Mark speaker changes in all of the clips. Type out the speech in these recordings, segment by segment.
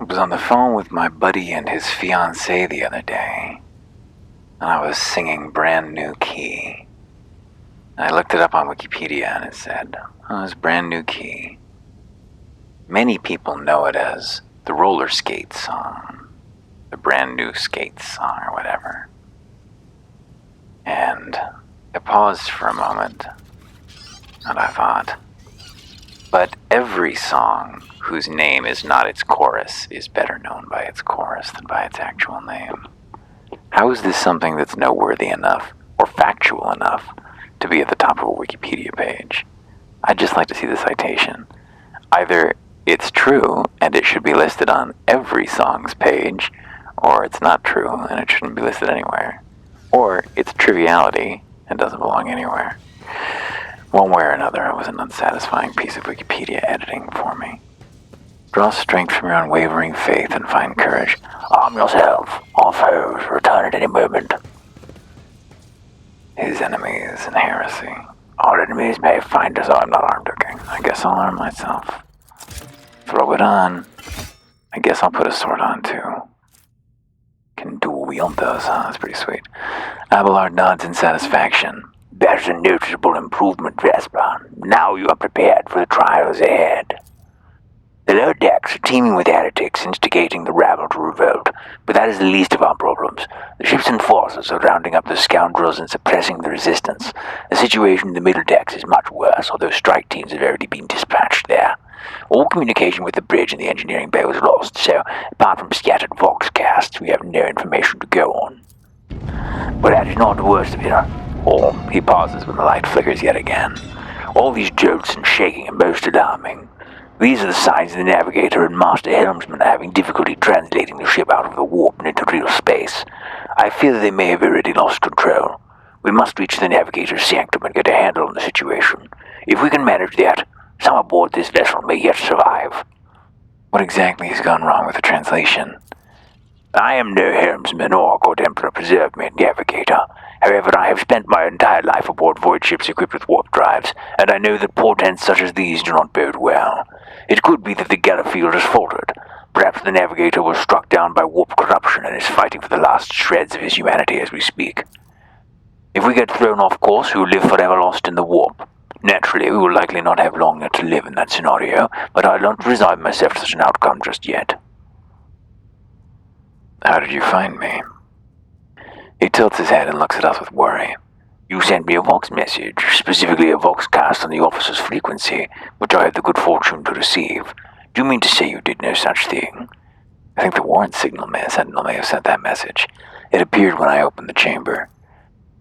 Speaker 1: I was on the phone with my buddy and his fiancée the other day, and I was singing Brand New Key. I looked it up on Wikipedia and it said, it's Brand New Key. Many people know it as the roller skate song, the Brand New Skates song or whatever. And I paused for a moment and I thought, but every song whose name is not its chorus is better known by its chorus than by its actual name. How is this something that's noteworthy enough or factual enough to be at the top of a Wikipedia page? I'd just like to see the citation. Either it's true and it should be listed on every song's page, or it's not true and it shouldn't be listed anywhere. Or it's triviality and doesn't belong anywhere. One way or another, it was an unsatisfying piece of Wikipedia editing for me. Draw strength from your unwavering faith and find courage. Arm yourself. All foes return at any moment. His enemies and heresy. Our enemies may find us. Oh, I'm not armed, okay. I guess I'll arm myself. Throw it on. I guess I'll put a sword on, too. Can dual wield those, huh? That's pretty sweet. Abelard nods in satisfaction. That's a noticeable improvement, Vesper. Now you are prepared for the trials ahead. The lower decks are teeming with heretics instigating the rabble to revolt, but that is the least of our problems. The ship's enforcers are rounding up the scoundrels and suppressing the resistance. The situation in the middle decks is much worse, although strike teams have already been dispatched there. All communication with the bridge and the engineering bay was lost, so apart from scattered voxcasts, we have no information to go on. But that is not the worst of it. He pauses when the light flickers yet again. All these jolts and shaking are most alarming. These are the signs the navigator and master helmsman are having difficulty translating the ship out of the warp and into real space. I fear they may have already lost control. We must reach the navigator's sanctum and get a handle on the situation. If we can manage that, some aboard this vessel may yet survive. What exactly has gone wrong with the translation? I am no helmsman or, God Emperor preserve me, navigator. However, I have spent my entire life aboard void ships equipped with warp drives, and I know that portents such as these do not bode well. It could be that the Galliffield has faltered. Perhaps the navigator was struck down by warp corruption and is fighting for the last shreds of his humanity as we speak. If we get thrown off course, we will live forever lost in the warp. Naturally, we will likely not have long to live in that scenario, but I don't resign myself to such an outcome just yet. How did you find me? He tilts his head and looks at us with worry. You sent me a Vox message, specifically a Voxcast on the officer's frequency, which I had the good fortune to receive. Do you mean to say you did no such thing? I think the Warren Sentinel may have sent that message. It appeared when I opened the chamber.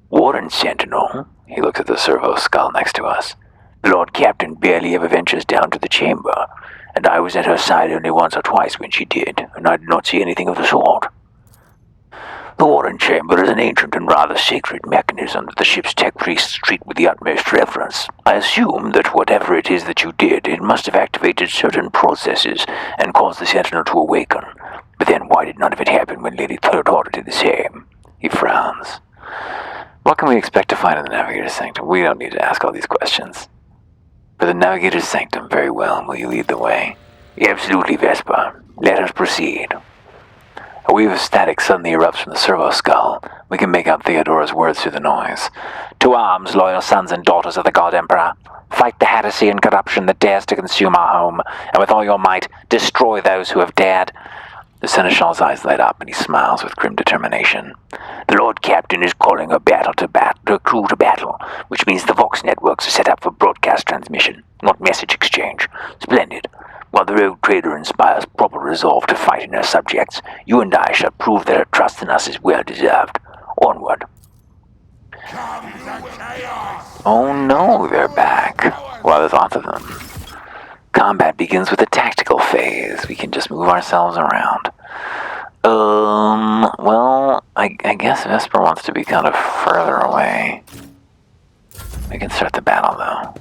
Speaker 1: Warren Sentinel? He looks at the servo skull next to us. The Lord Captain barely ever ventures down to the chamber, and I was at her side only once or twice when she did, and I did not see anything of the sort. The Warren Chamber is an ancient and rather sacred mechanism that the ship's tech priests treat with the utmost reverence. I assume that whatever it is that you did, it must have activated certain processes and caused the Sentinel to awaken. But then why did none of it happen when Lady Third Order did the same? He frowns. What can we expect to find in the Navigator's Sanctum? We don't need to ask all these questions. For the Navigator's Sanctum, very well. Will you lead the way? Absolutely, Vesper. Let us proceed. A wave of static suddenly erupts from the servo skull. We can make out Theodora's words through the noise. To arms, loyal sons and daughters of the God Emperor. Fight the heresy and corruption that dares to consume our home, and with all your might, destroy those who have dared. The Seneschal's eyes light up, and he smiles with grim determination. The Lord Captain is calling a crew to battle, which means the Vox networks are set up for broadcast transmission, not message exchange. Splendid. While the rogue trader inspires proper resolve to fight in her subjects, you and I shall prove that her trust in us is well-deserved. Onward. Oh no, they're back. Well, there's lots of them. Combat begins with a tactical phase. We can just move ourselves around. Well, I guess Vesper wants to be kind of further away. We can start the battle, though.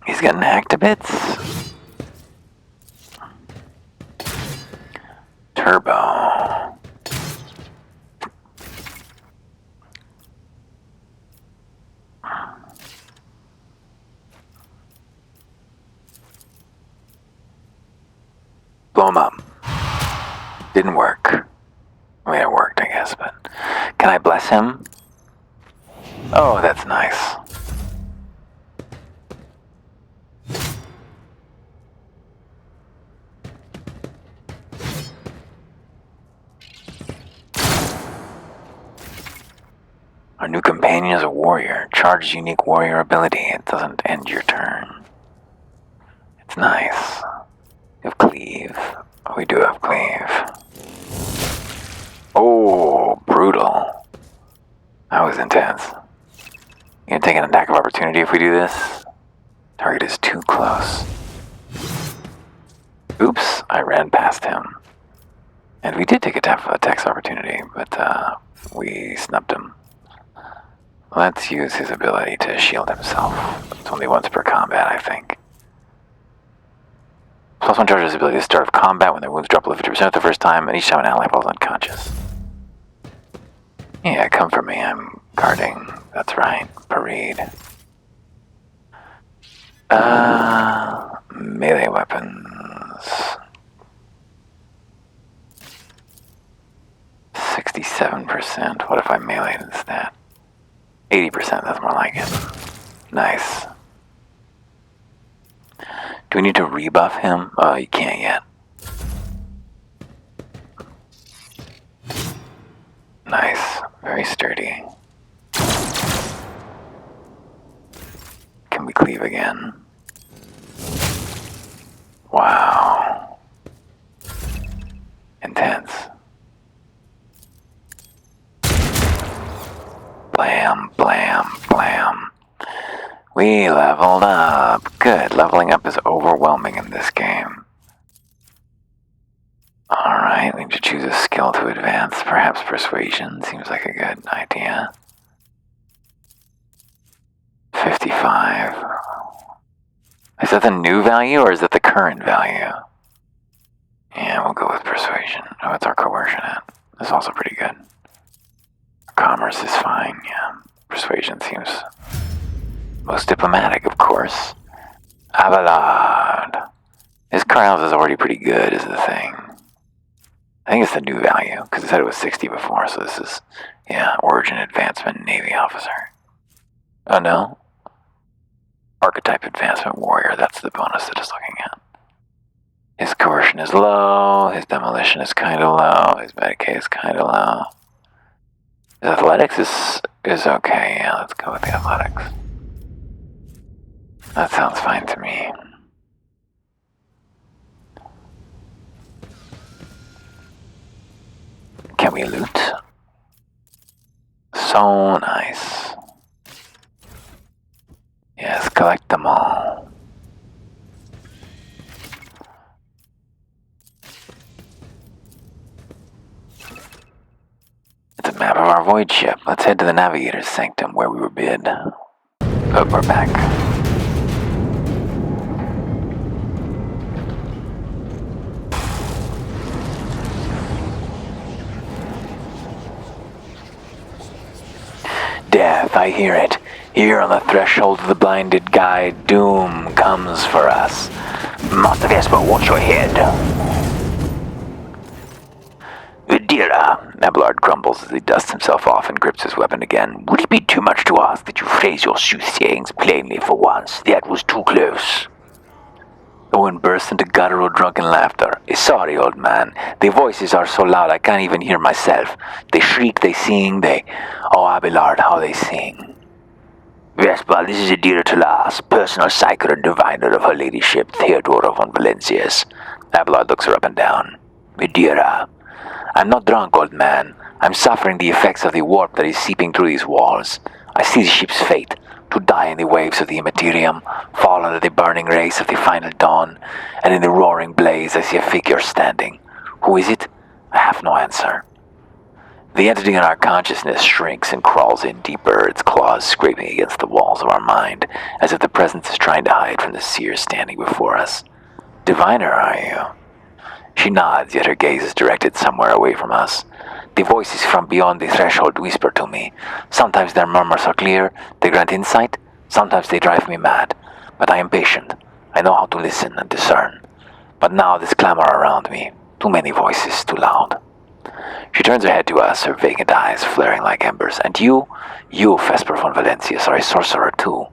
Speaker 1: He's getting hacked to bits. Turbo. Blow him up. Didn't work. I mean, it worked, I guess, but... Can I bless him? Oh, that's nice. Our new companion is a warrior. Charges unique warrior ability. It doesn't end your turn. It's nice. We have cleave. Oh, we do have cleave. Oh, brutal. That was intense. You gonna take an attack of opportunity if we do this? Target is too close. Oops, I ran past him. And we did take a attack of opportunity, but we snubbed him. Let's use his ability to shield himself. It's only once per combat, I think. Plus one charges his ability to start of combat when their wounds drop below 50% the first time, and each time an ally falls unconscious. Yeah, come for me, I'm guarding. That's right, parade. Melee weapons. 67%. What if I meleeed instead? 80%, that's more like it. Nice. Do we need to rebuff him? Oh, you can't yet. Nice. Very sturdy. Can we cleave again? Wow. Intense. Blam, blam, blam. We leveled up. Good. Leveling up is overwhelming in this game. Alright, we need to choose a skill to advance. Perhaps persuasion seems like a good idea. 55. Is that the new value or is that the current value? Yeah, we'll go with persuasion. Oh, what's our coercion at? That's also pretty good. Commerce is fine, yeah. Persuasion seems most diplomatic, of course. Abelard. His Krauss is already pretty good, is the thing. I think it's the new value, because it said it was 60 before, so this is, yeah, Origin Advancement Navy Officer. Oh no? Archetype Advancement Warrior, that's the bonus that it's looking at. His coercion is low, his demolition is kind of low, his Medicaid is kind of low. His athletics is okay, yeah, let's go with the athletics. That sounds fine to me. Can we loot? So nice. Yes, collect them all. It's a map of our void ship. Let's head to the Navigator's Sanctum where we were bid. Oh, we're back. Death, I hear it. Here on the threshold of the blinded guide, doom comes for us. Master Vesper, watch your head. Udira, Abelard grumbles as he dusts himself off and grips his weapon again. Would it be too much to ask that you phrase your soothsayings plainly for once? That was too close. Owen bursts into guttural drunken laughter. Sorry, old man. The voices are so loud I can't even hear myself. They shriek, they sing, they... Oh, Abelard, how they sing. Vespa, this is Udira Talas, personal psyker and diviner of her ladyship, Theodora von Valencias. Abelard looks her up and down. Udira, I'm not drunk, old man. I'm suffering the effects of the warp that is seeping through these walls. I see the ship's fate. To die in the waves of the Immaterium, fall under the burning rays of the final dawn, and in the roaring blaze I see a figure standing. Who is it? I have no answer. The entity in our consciousness shrinks and crawls in deeper, its claws scraping against the walls of our mind, as if the presence is trying to hide from the seer standing before us. Diviner, are you? She nods, yet her gaze is directed somewhere away from us. The voices from beyond the threshold whisper to me. Sometimes their murmurs are clear, they grant insight, sometimes they drive me mad. But I am patient. I know how to listen and discern. But now this clamor around me. Too many voices, too loud. She turns her head to us, her vacant eyes flaring like embers. And you, Vesper von Valencius, are a sorcerer too.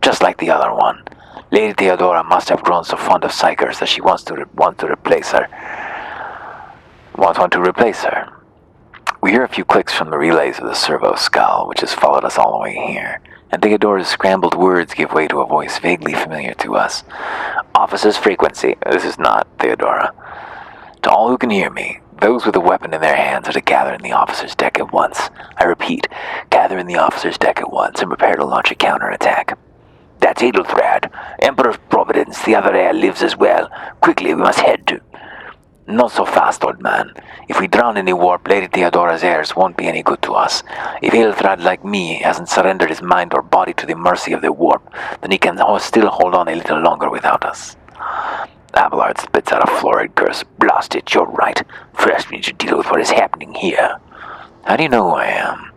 Speaker 1: Just like the other one. Lady Theodora must have grown so fond of psychers that she wants to replace her. Wants one to replace her. We hear a few clicks from the relays of the servo skull, which has followed us all the way here, and Theodora's scrambled words give way to a voice vaguely familiar to us. Officer's frequency. This is not Theodora. To all who can hear me, those with a weapon in their hands are to gather in the officer's deck at once. I repeat, gather in the officer's deck at once and prepare to launch a counterattack. That's Edelthrad. Emperor of Providence, the other heir lives as well. Quickly, we must head to... Not so fast, old man. If we drown in the warp, Lady Theodora's heirs won't be any good to us. If Edelthrad, like me, hasn't surrendered his mind or body to the mercy of the warp, then he can still hold on a little longer without us. Abelard spits out a florid curse. Blast it, you're right. First we need to deal with what is happening here. How do you know who I am?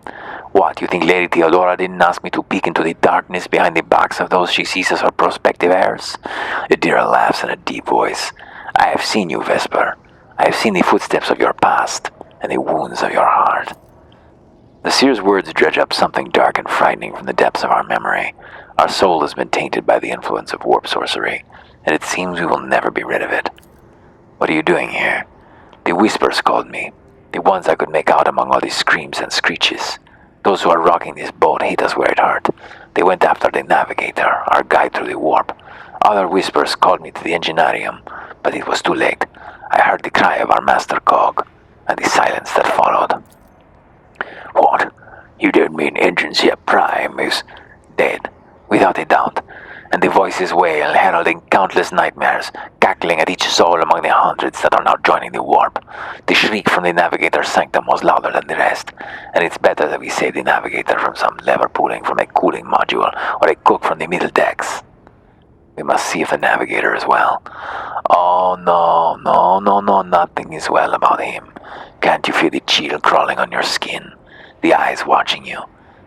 Speaker 1: What, you think Lady Theodora didn't ask me to peek into the darkness behind the backs of those she sees as her prospective heirs? Adira laughs in a deep voice. I have seen you, Vesper. I have seen the footsteps of your past, and the wounds of your heart. The seer's words dredge up something dark and frightening from the depths of our memory. Our soul has been tainted by the influence of warp sorcery, and it seems we will never be rid of it. What are you doing here? The whispers called me, the ones I could make out among all these screams and screeches. Those who are rocking this boat hate us where it hurt. They went after the navigator, our guide through the warp. Other whispers called me to the enginarium, but it was too late. I heard the cry of our master cog, and the silence that followed. What? You don't mean Agency Prime is dead, without a doubt, and the voices wail, heralding countless nightmares, cackling at each soul among the hundreds that are now joining the warp. The shriek from the navigator's sanctum was louder than the rest, and it's better that we save the navigator from some lever pulling from a cooling module or a cook from the middle decks. We must see if the navigator is well. Oh, no, nothing is well about him. Can't you feel the chill crawling on your skin? The eyes watching you.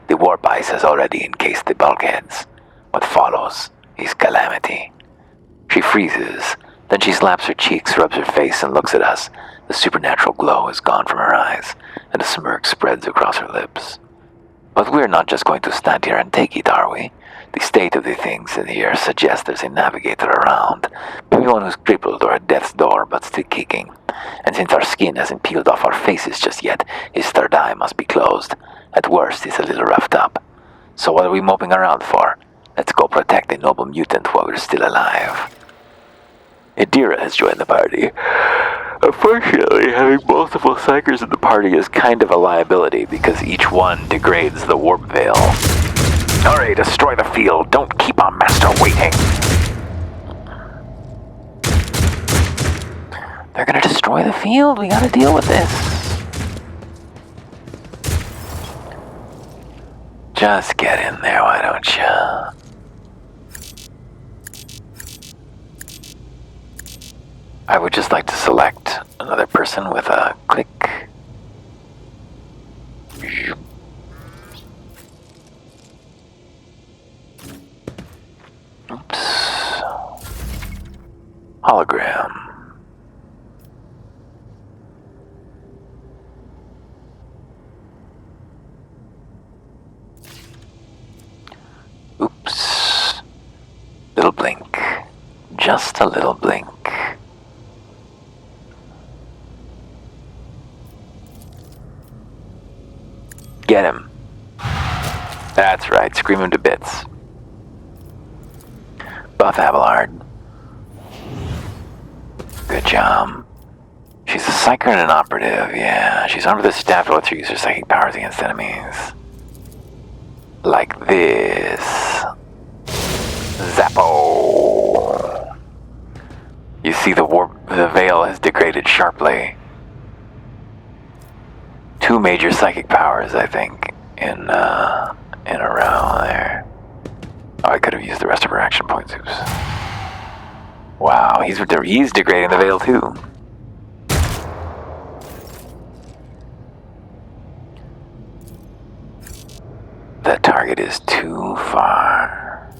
Speaker 1: The warp ice has already encased the bulkheads. What follows is calamity. She freezes, then she slaps her cheeks, rubs her face, and looks at us. The supernatural glow is gone from her eyes, and a smirk spreads across her lips. But we're not just going to stand here and take it, are we? The state of the things in here suggests there's a navigator around, maybe one who's crippled or at death's door but still kicking. And since our skin hasn't peeled off our faces just yet, his third eye must be closed. At worst, he's a little roughed up. So what are we moping around for? Let's go protect the noble mutant while we're still alive. Adira has joined the party. Unfortunately, having multiple psychers in the party is kind of a liability because each one degrades the warp veil. Hurry, destroy the field. Don't keep our master waiting. They're gonna destroy the field. We gotta deal with this. Just get in there, why don't you? I would just like to select another person with a click. Oops. Hologram. Oops. Little blink. Just a little blink. Get him. That's right, scream him to bits. Buff Abelard. Good job. She's a psyker and an operative, yeah. She's armed with a staff that lets her use her psychic powers against enemies. Like this. Zappo. You see the veil has degraded sharply. 2 major psychic powers, I think, in a row there. Oh, I could have used the rest of her action points. Oops. Wow, he's degrading the veil too. That target is too far.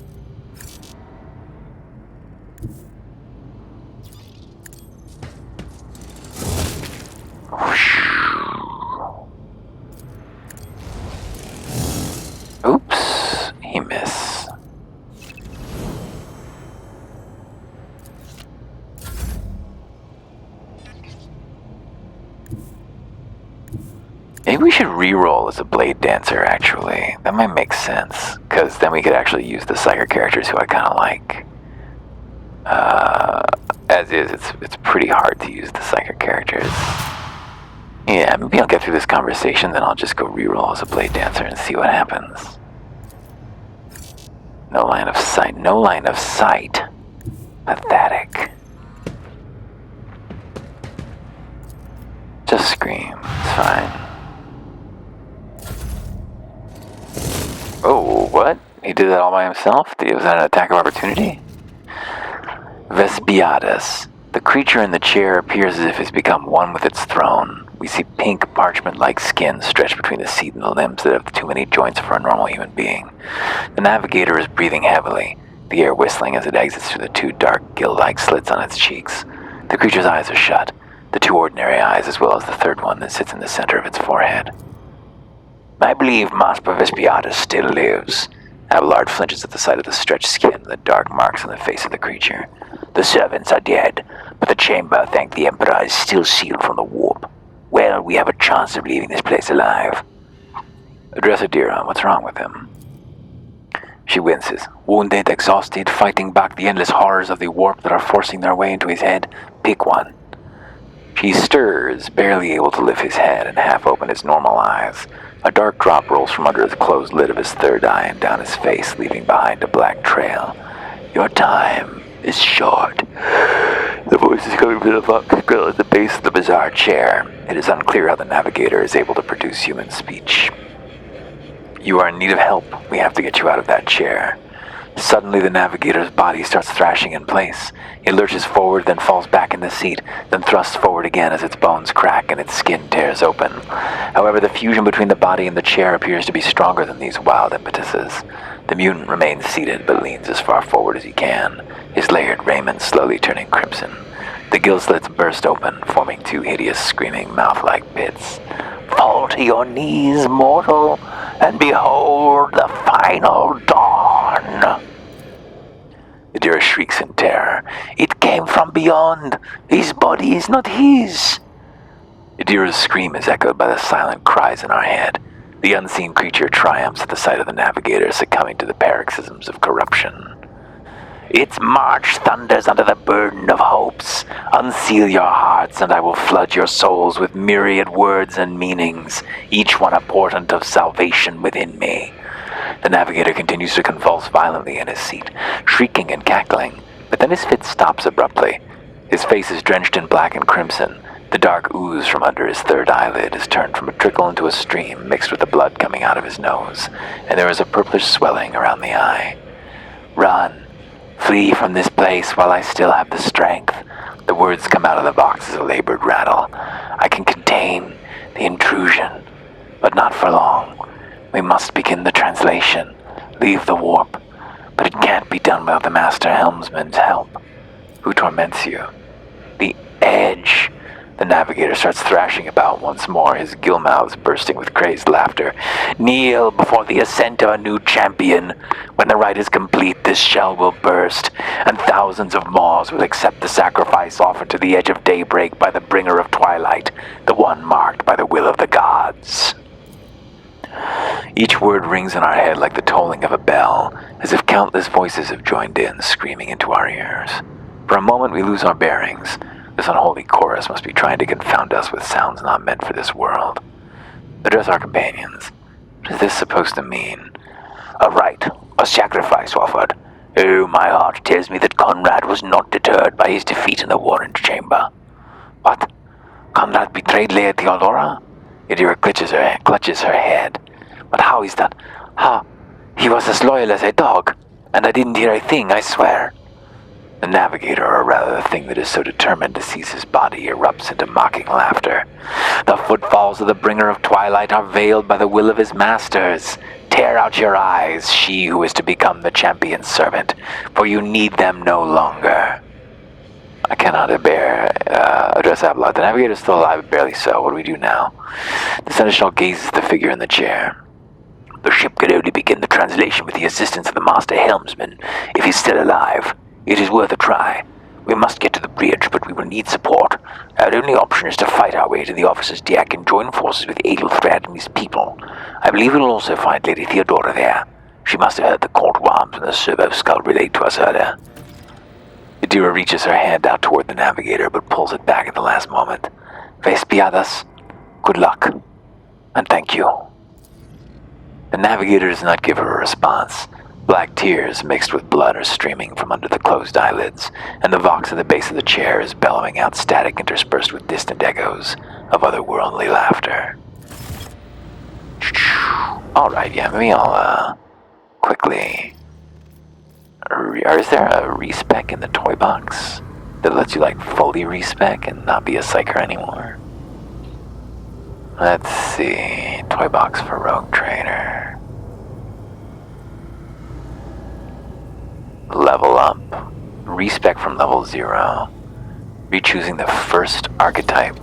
Speaker 1: Maybe we should re-roll as a blade dancer, actually. That might make sense, because then we could actually use the psychic characters who I kind of like. As is, it's pretty hard to use the psychic characters. Yeah, maybe I'll get through this conversation, then I'll just go re-roll as a blade dancer and see what happens. No line of sight. No line of sight. Pathetic. Just scream. It's fine. Oh, what? He did that all by himself? Was that an attack of opportunity? Vespiatus. The creature in the chair appears as if it's become one with its throne. We see pink, parchment-like skin stretched between the seat and the limbs that have too many joints for a normal human being. The navigator is breathing heavily, the air whistling as it exits through the two dark, gill-like slits on its cheeks. The creature's eyes are shut, the two ordinary eyes as well as the third one that sits in the center of its forehead. I believe Master Vespiatus still lives. Abelard flinches at the sight of the stretched skin and the dark marks on the face of the creature. The servants are dead, but the chamber, thank the Emperor, is still sealed from the warp. Well, we have a chance of leaving this place alive. Address Adira. What's wrong with him? She winces. Wounded, exhausted, fighting back the endless horrors of the warp that are forcing their way into his head. Pick one. She stirs, barely able to lift his head and half open his normal eyes. A dark drop rolls from under the closed lid of his third eye and down his face, leaving behind a black trail. Your time is short. The voice is coming from the Vox grill at the base of the bizarre chair. It is unclear how the navigator is able to produce human speech. You are in need of help. We have to get you out of that chair. Suddenly, the navigator's body starts thrashing in place. He lurches forward, then falls back in the seat, then thrusts forward again as its bones crack and its skin tears open. However, the fusion between the body and the chair appears to be stronger than these wild impetuses. The mutant remains seated, but leans as far forward as he can, his layered raiment slowly turning crimson. The gill slits burst open, forming two hideous, screaming, mouth-like pits. Fall to your knees, mortal, and behold the final dawn! Adira shrieks in terror. It came from beyond. His body is not his. Adira's scream is echoed by the silent cries in our head. The unseen creature triumphs at the sight of the navigator succumbing to the paroxysms of corruption. Its march thunders under the burden of hopes. Unseal your hearts, and I will flood your souls with myriad words and meanings, each one a portent of salvation within me. The navigator continues to convulse violently in his seat, shrieking and cackling, but then his fit stops abruptly. His face is drenched in black and crimson. The dark ooze from under his third eyelid is turned from a trickle into a stream mixed with the blood coming out of his nose, and there is a purplish swelling around the eye. Run. Flee from this place while I still have the strength. The words come out of the box as a labored rattle. I can contain the intrusion, but not for long. We must begin the translation. Leave the warp. But it can't be done without the Master Helmsman's help. Who torments you? The Edge. The navigator starts thrashing about once more, his gill mouths bursting with crazed laughter. Kneel before the ascent of a new champion. When the rite is complete, this shell will burst, and thousands of maws will accept the sacrifice offered to the edge of daybreak by the bringer of twilight, the one marked by the will of the gods. Each word rings in our head like the tolling of a bell, as if countless voices have joined in, screaming into our ears. For a moment we lose our bearings. This unholy chorus must be trying to confound us with sounds not meant for this world. Address our companions. What is this supposed to mean? A rite, a sacrifice offered. Oh, my heart tells me that Conrad was not deterred by his defeat in the Warrant Chamber. What? Conrad betrayed Lea Theodora? Adira clutches her head. But how is that? How? He was as loyal as a dog, and I didn't hear a thing, I swear. The navigator, or rather the thing that is so determined to seize his body, erupts into mocking laughter. The footfalls of the bringer of twilight are veiled by the will of his masters. Tear out your eyes, she who is to become the champion's servant, for you need them no longer. I cannot address Abelard. The navigator is still alive, but barely so. What do we do now? The seneschal gazes at the figure in the chair. The ship could only begin the translation with the assistance of the Master Helmsman, if he's still alive. It is worth a try. We must get to the bridge bridge, but we will need support. Our only option is to fight our way to the officer's deck and join forces with Adelfred and his people. I believe we will also find Lady Theodora there. She must have heard the court worms and the servo skull relayed to us earlier. Adira reaches her hand out toward the navigator, but pulls it back at the last moment. Vespiadas, good luck, and thank you. The navigator does not give her a response. Black tears mixed with blood are streaming from under the closed eyelids, and the vox at the base of the chair is bellowing out static interspersed with distant echoes of otherworldly laughter. Alright, yeah, maybe I'll, quickly... Is there a respec in the toy box that lets you, like, fully respec and not be a psyker anymore? Let's see, toy box for Rogue Trader. Level up, respec from level 0, re-choosing the first archetype.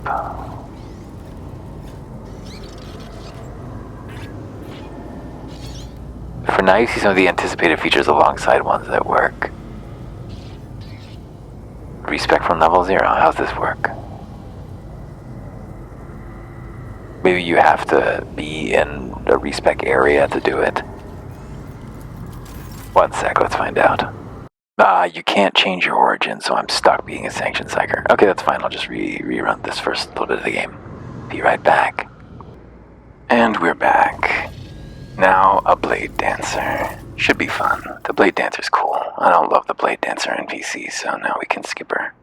Speaker 1: For now, you see some of the anticipated features alongside ones that work. Respec from level 0, how's this work? Maybe you have to be in a respec area to do it. One sec, let's find out. You can't change your origin, so I'm stuck being a sanctioned psyker. Okay, that's fine, I'll just rerun this first little bit of the game. Be right back. And we're back. Now, a Blade Dancer. Should be fun. The Blade Dancer's cool. I don't love the Blade Dancer in PC, so now we can skip her.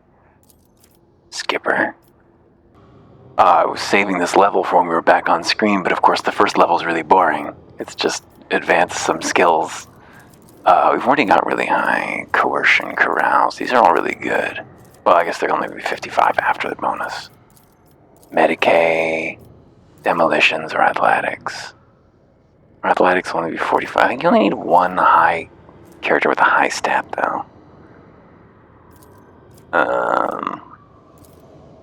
Speaker 1: Skip her. I was saving this level for when we were back on screen, but of course the first level's really boring. It's just advance some skills. We've already got really high coercion, carouse. These are all really good. Well, I guess they're only going to be 55 after the bonus. Medicae, demolitions, or athletics. Or athletics will only be 45. I think you only need one high character with a high stat, though.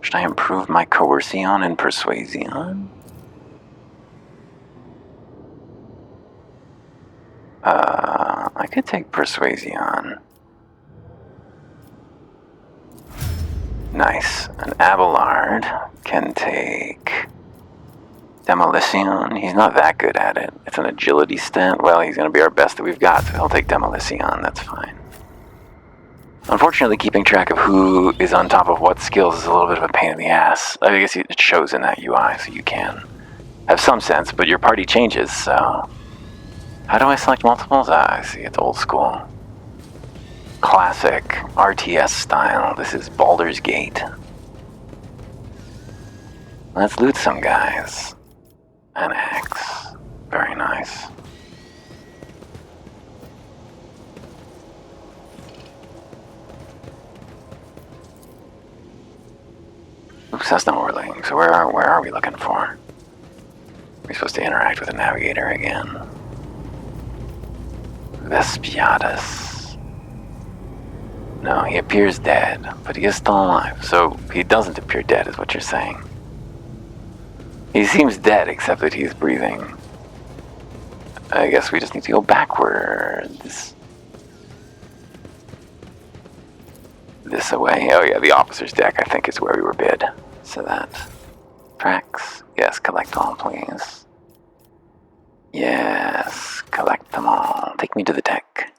Speaker 1: Should I improve my coercion and persuasion? I could take persuasion. Nice. An Abelard can take demolition. He's not that good at it. It's an agility stat. Well, he's going to be our best that we've got, so he'll take demolition. That's fine. Unfortunately, keeping track of who is on top of what skills is a little bit of a pain in the ass. I guess it shows in that UI, so you can have some sense, but your party changes, so... How do I select multiples? I see, it's old school. Classic, RTS style. This is Baldur's Gate. Let's loot some guys. An axe. Very nice. Oops, that's not what we're looking. So where are we looking for? We're supposed to interact with the navigator again. Vespiadas. No, he appears dead, but he is still alive. So he doesn't appear dead, is what you're saying. He seems dead, except that he's breathing. I guess we just need to go backwards. This away. Oh yeah, the officer's deck, I think, is where we were bid. So that. Tracks. Yes, collect all, please. Yes, collect them all. Take me to the deck.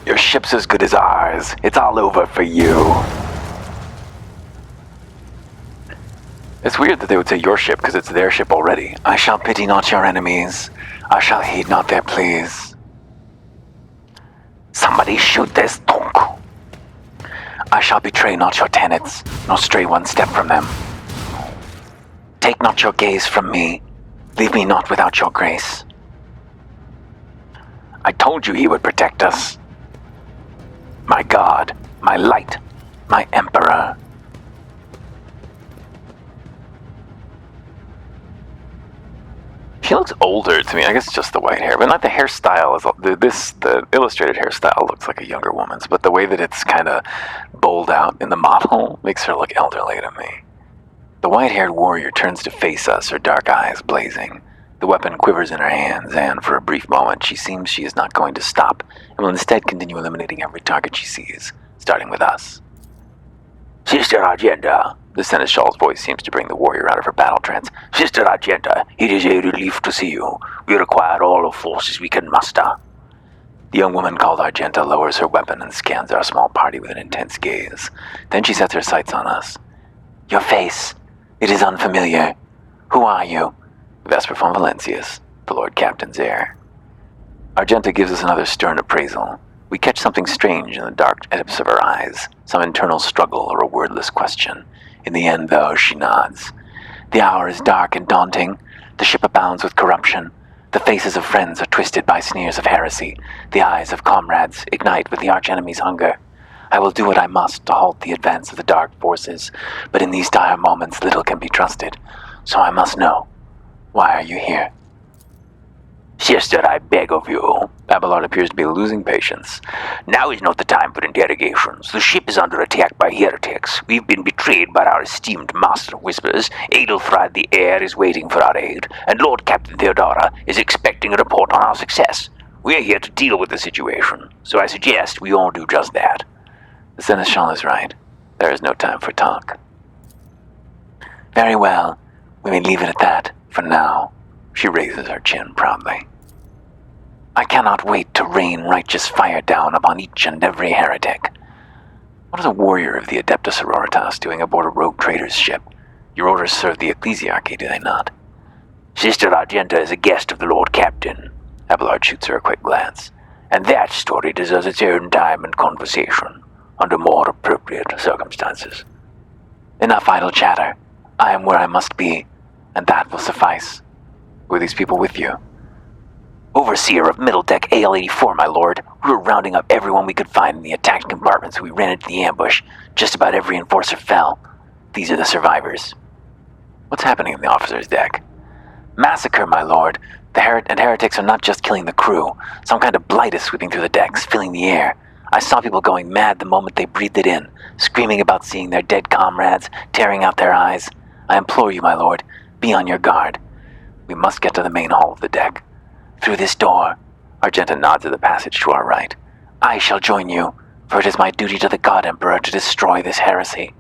Speaker 1: Your ship's as good as ours. It's all over for you. It's weird that they would say your ship, because it's their ship already. I shall pity not your enemies. I shall heed not their pleas. Somebody shoot this tonk. I shall betray not your tenets, nor stray one step from them. Take not your gaze from me. Leave me not without your grace. I told you he would protect us. My God, my light, my emperor. She looks looks older to me. I guess it's just the white hair, but not the hairstyle. The illustrated hairstyle looks like a younger woman's, but the way that it's kind of bowled out in the model makes her look elderly to me. The white-haired warrior turns to face us, her dark eyes blazing. The weapon quivers in her hands, and for a brief moment she seems she is not going to stop, and will instead continue eliminating every target she sees, starting with us. Sister Argenta, the Seneschal's voice seems to bring the warrior out of her battle trance. Sister Argenta, it is a relief to see you. We require all the forces we can muster. The young woman called Argenta lowers her weapon and scans our small party with an intense gaze. Then she sets her sights on us. Your face. It is unfamiliar. Who are you? Vesper von Valencius, the Lord Captain's heir. Argenta gives us another stern appraisal. We catch something strange in the dark depths of her eyes, some internal struggle or a wordless question. In the end, though, she nods. The hour is dark and daunting. The ship abounds with corruption. The faces of friends are twisted by sneers of heresy. The eyes of comrades ignite with the archenemy's hunger. I will do what I must to halt the advance of the dark forces, but in these dire moments little can be trusted. So I must know. Why are you here? Sister, I beg of you. Abelard appears to be losing patience. Now is not the time for interrogations. The ship is under attack by heretics. We've been betrayed by our esteemed Master of Whispers. Adelfrid the heir is waiting for our aid, and Lord Captain Theodora is expecting a report on our success. We are here to deal with the situation, so I suggest we all do just that. The Seneschal is right. There is no time for talk. Very well. We may leave it at that, for now. She raises her chin proudly. I cannot wait to rain righteous fire down upon each and every heretic. What is a warrior of the Adeptus Sororitas doing aboard a rogue trader's ship? Your orders serve the ecclesiarchy, do they not? Sister Argenta is a guest of the Lord Captain. Abelard shoots her a quick glance. And that story deserves its own time and conversation, under more appropriate circumstances. Enough idle chatter. I am where I must be, and that will suffice. Were these people with you? Overseer of Middle Deck AL-84, my lord. We were rounding up everyone we could find in the attacked compartments, so we ran into the ambush. Just about every enforcer fell. These are the survivors. What's happening in the officer's deck? Massacre, my lord. The heretics are not just killing the crew. Some kind of blight is sweeping through the decks, filling the air. I saw people going mad the moment they breathed it in, screaming about seeing their dead comrades, tearing out their eyes. I implore you, my lord, be on your guard. We must get to the main hall of the deck. Through this door. Argenta nods at the passage to our right. I shall join you, for it is my duty to the God Emperor to destroy this heresy.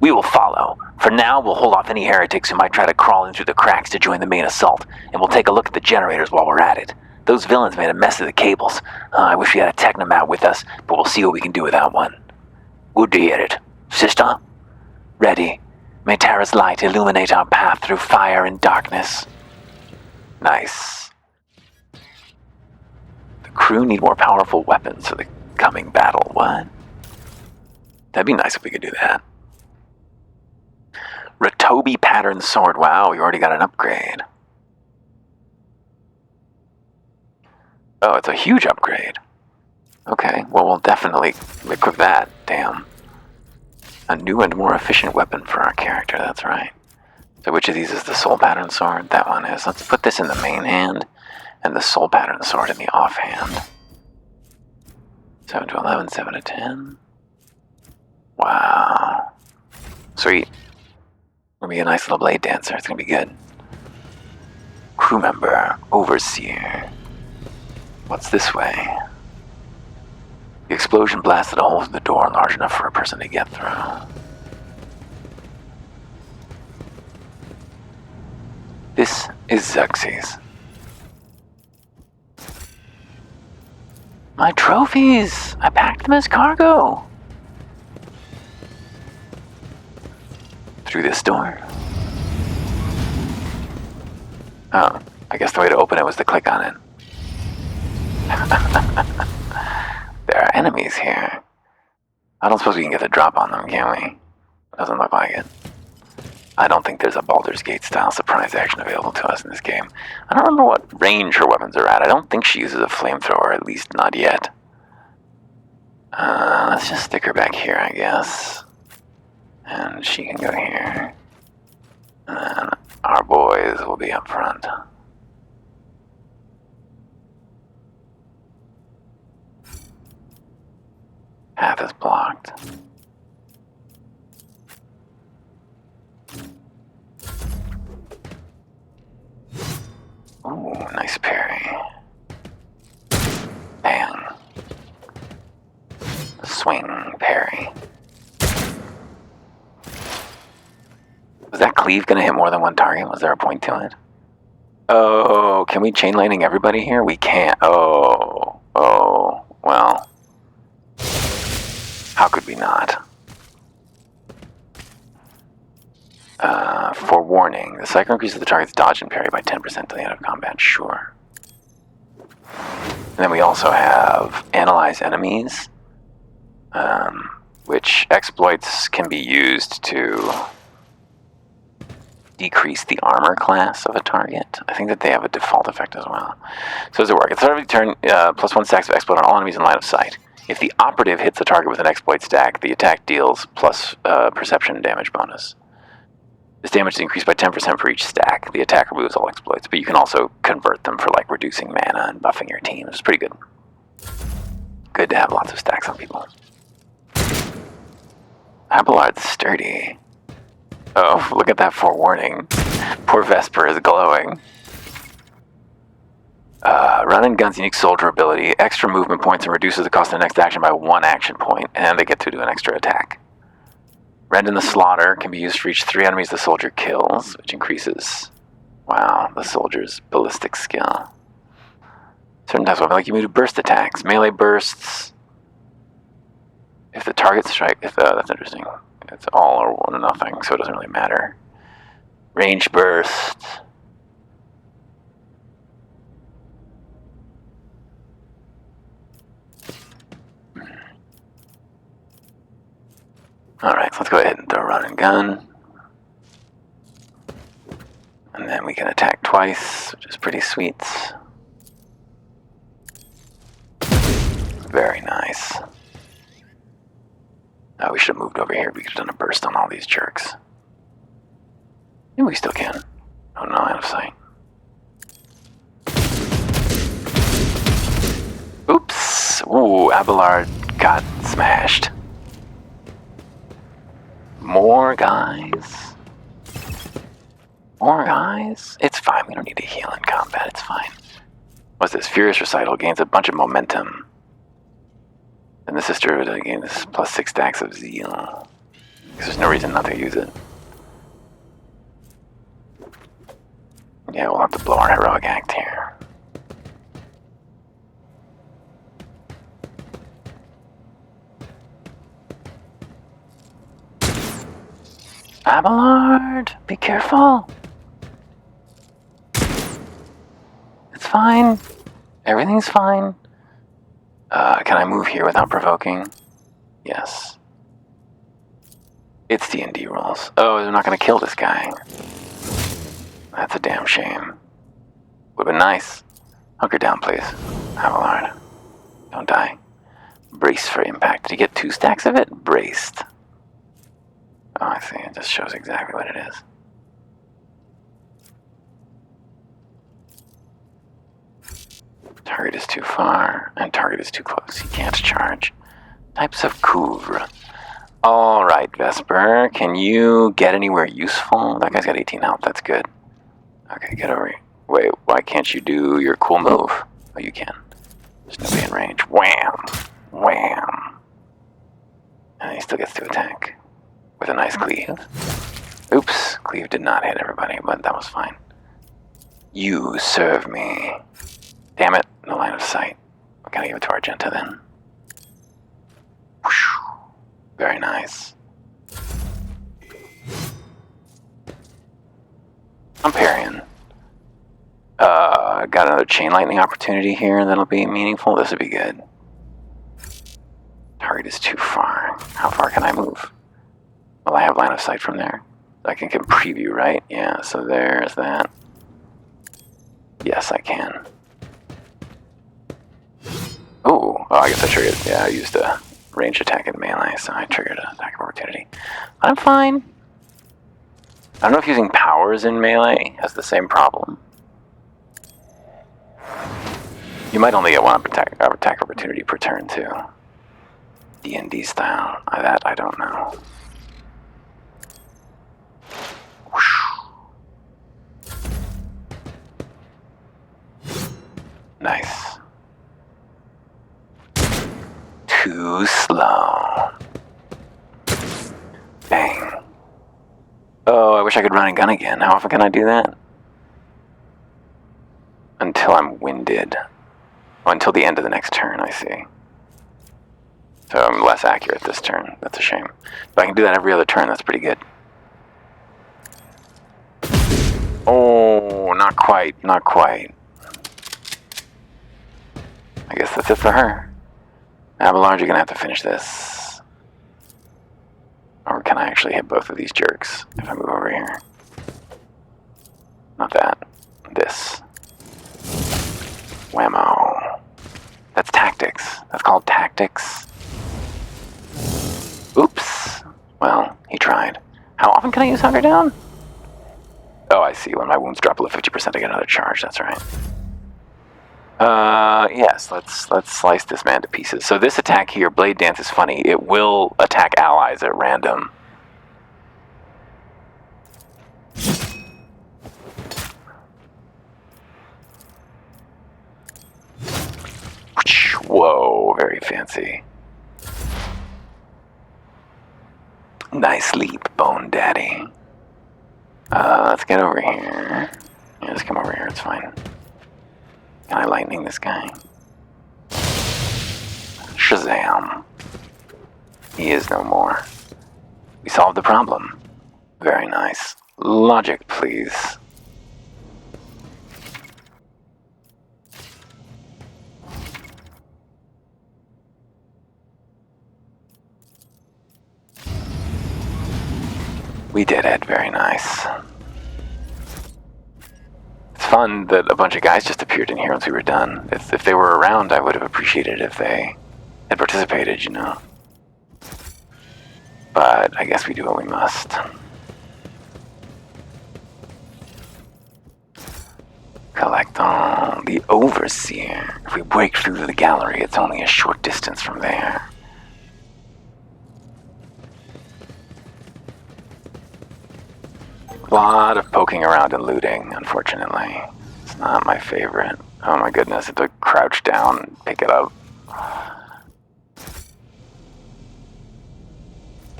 Speaker 1: We will follow. For now, we'll hold off any heretics who might try to crawl in through the cracks to join the main assault, and we'll take a look at the generators while we're at it. Those villains made a mess of the cables. I wish we had a technomat with us, but we'll see what we can do without one. Good to hear it. Sister? Ready. May Terra's light illuminate our path through fire and darkness. Nice. The crew need more powerful weapons for the coming battle. What? That'd be nice if we could do that. Ratobi pattern sword. Wow, we already got an upgrade. Oh, it's a huge upgrade. Okay, well, we'll definitely equip that. Damn. A new and more efficient weapon for our character, that's right. So which of these is the soul pattern sword? That one is. Let's put this in the main hand, and the soul pattern sword in the offhand. 7 to 11, 7 to 10. Wow. Sweet. Gonna be a nice little blade dancer. It's gonna be good. Crew member, overseer. What's this way? The explosion blasted a hole through the door large enough for a person to get through. This is Xerxes. My trophies! I packed them as cargo. Through this door. Oh, I guess the way to open it was to click on it. There are enemies here. I don't suppose we can get the drop on them, can we? Doesn't look like it. I don't think there's a Baldur's Gate style surprise action available to us in this game. I don't remember what range her weapons are at. I don't think she uses a flamethrower, at least not yet. Let's just stick her back here, I guess. And she can go here. And then Our boys will be up front. Path is blocked. Ooh, nice parry. Bang. Swing parry. Was that cleave gonna hit more than one target? Was there a point to it? Oh, can we chain lightning everybody here? We can't. Oh, well. How could we not? Forewarning. The cycle increases the target's dodge and parry by 10% till the end of combat. Sure. And then we also have Analyze Enemies, which exploits can be used to decrease the armor class of a target. I think that they have a default effect as well. So does it work? At the start of the turn, +1 stacks of exploit on all enemies in line of sight. If the operative hits the target with an exploit stack, the attack deals plus perception damage bonus. This damage is increased by 10% for each stack. The attack removes all exploits, but you can also convert them for like reducing mana and buffing your team. It's pretty good. Good to have lots of stacks on people. Abelard's sturdy. Oh, look at that forewarning. Poor Vesper is glowing. Run and Gun's unique soldier ability, extra movement points, and reduces the cost of the next action by 1 action point, and they get to do an extra attack. Rend in the Slaughter can be used for each 3 enemies the soldier kills, which increases, wow, the soldier's ballistic skill. Certain types of weapons, like you move to burst attacks, melee bursts. If the target strike, that's interesting. It's all or one or nothing, so it doesn't really matter. Range burst. Alright, so let's go ahead and throw Run and Gun. And then we can attack twice, which is pretty sweet. Very nice. Oh, we should have moved over here. We could have done a burst on all these jerks. Maybe we still can. Oh no, line of sight. Oops. Ooh, Abelard got smashed. More guys. More guys? It's fine. We don't need to heal in combat. It's fine. What's this? Furious Recital gains a bunch of momentum. And the Sister gains +6 stacks of zeal. Because there's no reason not to use it. Yeah, we'll have to blow our heroic act here. Abelard, be careful. It's fine. Everything's fine. Can I move here without provoking? Yes. It's D&D rules. Oh, they're not gonna kill this guy. That's a damn shame. Would've been nice. Hunker down, please. Abelard. Don't die. Brace for impact. Did he get 2 stacks of it? Braced. Oh, I see. It just shows exactly what it is. Target is too far, and target is too close. He can't charge. Types of couvre. Alright, Vesper. Can you get anywhere useful? That guy's got 18 health. That's good. Okay, get over here. Wait, why can't you do your cool move? Oh, you can. There's nobody in range. Wham! Wham! And he still gets to attack. With a nice cleave. Oops, cleave did not hit everybody, but that was fine. You serve me. Damn it, no line of sight. We gotta give it to Argenta then. Whoosh. Very nice. I'm parrying. Got another chain lightning opportunity here that'll be meaningful. This would be good. Target is too far. How far can I move? Well, I have line of sight from there. I can preview, right? Yeah, so there's that. Yes, I can. Ooh, oh, I guess I triggered. Yeah, I used a ranged attack in melee, so I triggered an attack of opportunity. I'm fine. I don't know if using powers in melee has the same problem. You might only get one attack opportunity per turn too. D&D style. That I don't know. Nice. Too slow. Bang. Oh, I wish I could run and gun again. How often can I do that? Until I'm winded. Oh, until the end of the next turn, I see. So I'm less accurate this turn. That's a shame. But I can do that every other turn. That's pretty good. Oh, not quite. Not quite. I guess that's it for her. Abelard, you're gonna have to finish this. Or can I actually hit both of these jerks if I move over here? Not that. This. Whammo. That's tactics. That's called tactics. Oops. Well, he tried. How often can I use Hunger Down? Oh, I see. When my wounds drop below 50%, I get another charge. That's right. Yes, let's slice this man to pieces. So this attack here, Blade Dance, is funny. It will attack allies at random. Whoa, very fancy. Nice leap, Bone Daddy. Let's get over here. Yeah, just come over here, it's fine. Can I lightning this guy? Shazam. He is no more. We solved the problem. Very nice. Logic, please. We did it. Very nice. It's fun that a bunch of guys just appeared in here once we were done. If they were around, I would have appreciated if they had participated, you know. But I guess we do what we must. Collect on the Overseer. If we break through the gallery, it's only a short distance from there. A lot of poking around and looting, unfortunately. It's not my favorite. Oh my goodness, I have to crouch down and pick it up.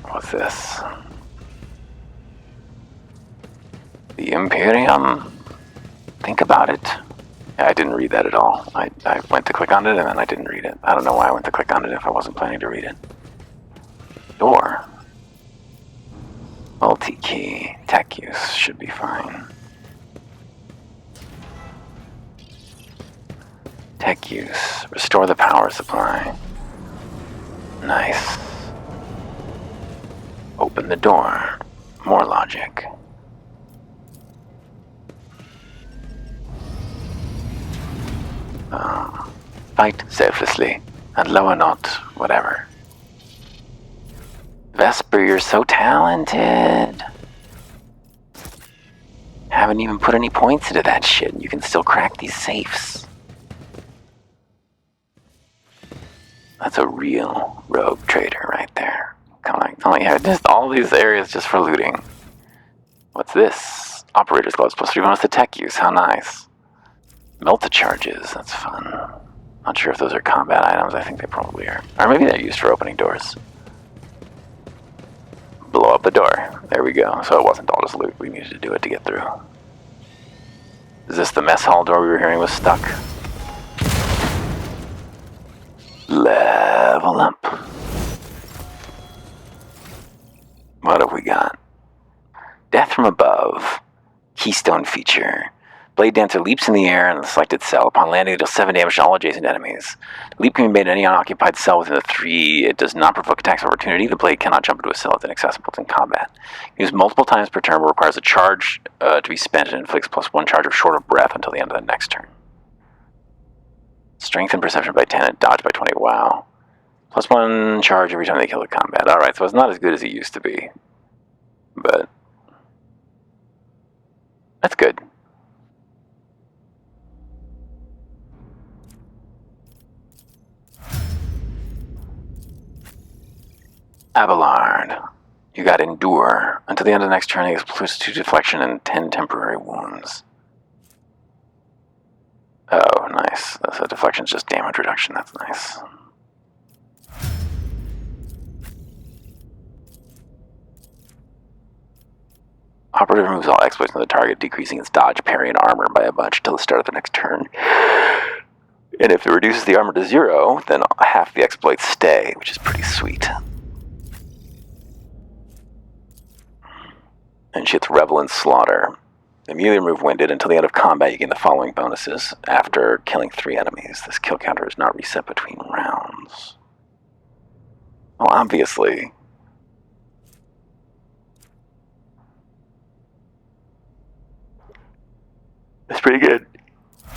Speaker 1: What's this? The Imperium? Think about it. Yeah, I didn't read that at all. I went to click on it and then I didn't read it. I don't know why I went to click on it if I wasn't planning to read it. Door. Multi-key. Tech use should be fine. Tech use. Restore the power supply. Nice. Open the door. More logic. Fight selflessly and lower not whatever. Vesper, you're so talented. Haven't even put any points into that shit, and you can still crack these safes. That's a real rogue trader right there. Yeah, just all these areas just for looting. What's this? Operator's gloves plus 3 bonus to tech use. How nice. Melta charges. That's fun. Not sure if those are combat items. I think they probably are. Or maybe they're used for opening doors. Blow up the door. There we go. So it wasn't all just loot. We needed to do it to get through. Is this the mess hall door we were hearing was stuck? Level up. What have we got? Death from above. Keystone feature. Blade Dancer leaps in the air in the selected cell. Upon landing, it deals 7 damage to all adjacent enemies. The leap can be made in any unoccupied cell within the 3. It does not provoke attacks of opportunity. The blade cannot jump into a cell that's inaccessible in combat. Used multiple times per turn, but requires a charge to be spent and inflicts +1 charge of short of breath until the end of the next turn. Strength and perception by 10 and dodge by 20. Wow. +1 charge every time they kill a combat. Alright, so it's not as good as it used to be. But That's good. Abelard. You got Endure. Until the end of the next turn, he gets +2 deflection and 10 temporary wounds. Oh, nice. So deflection's just damage reduction. That's nice. Operative removes all exploits on the target, decreasing its dodge, parry, and armor by a bunch until the start of the next turn. And if it reduces the armor to 0, then half the exploits stay, which is pretty sweet. And she hits Revel and Slaughter. Immediately remove Winded. Until the end of combat, you gain the following bonuses. After killing 3 enemies, this kill counter is not reset between rounds. Well, obviously. It's pretty good.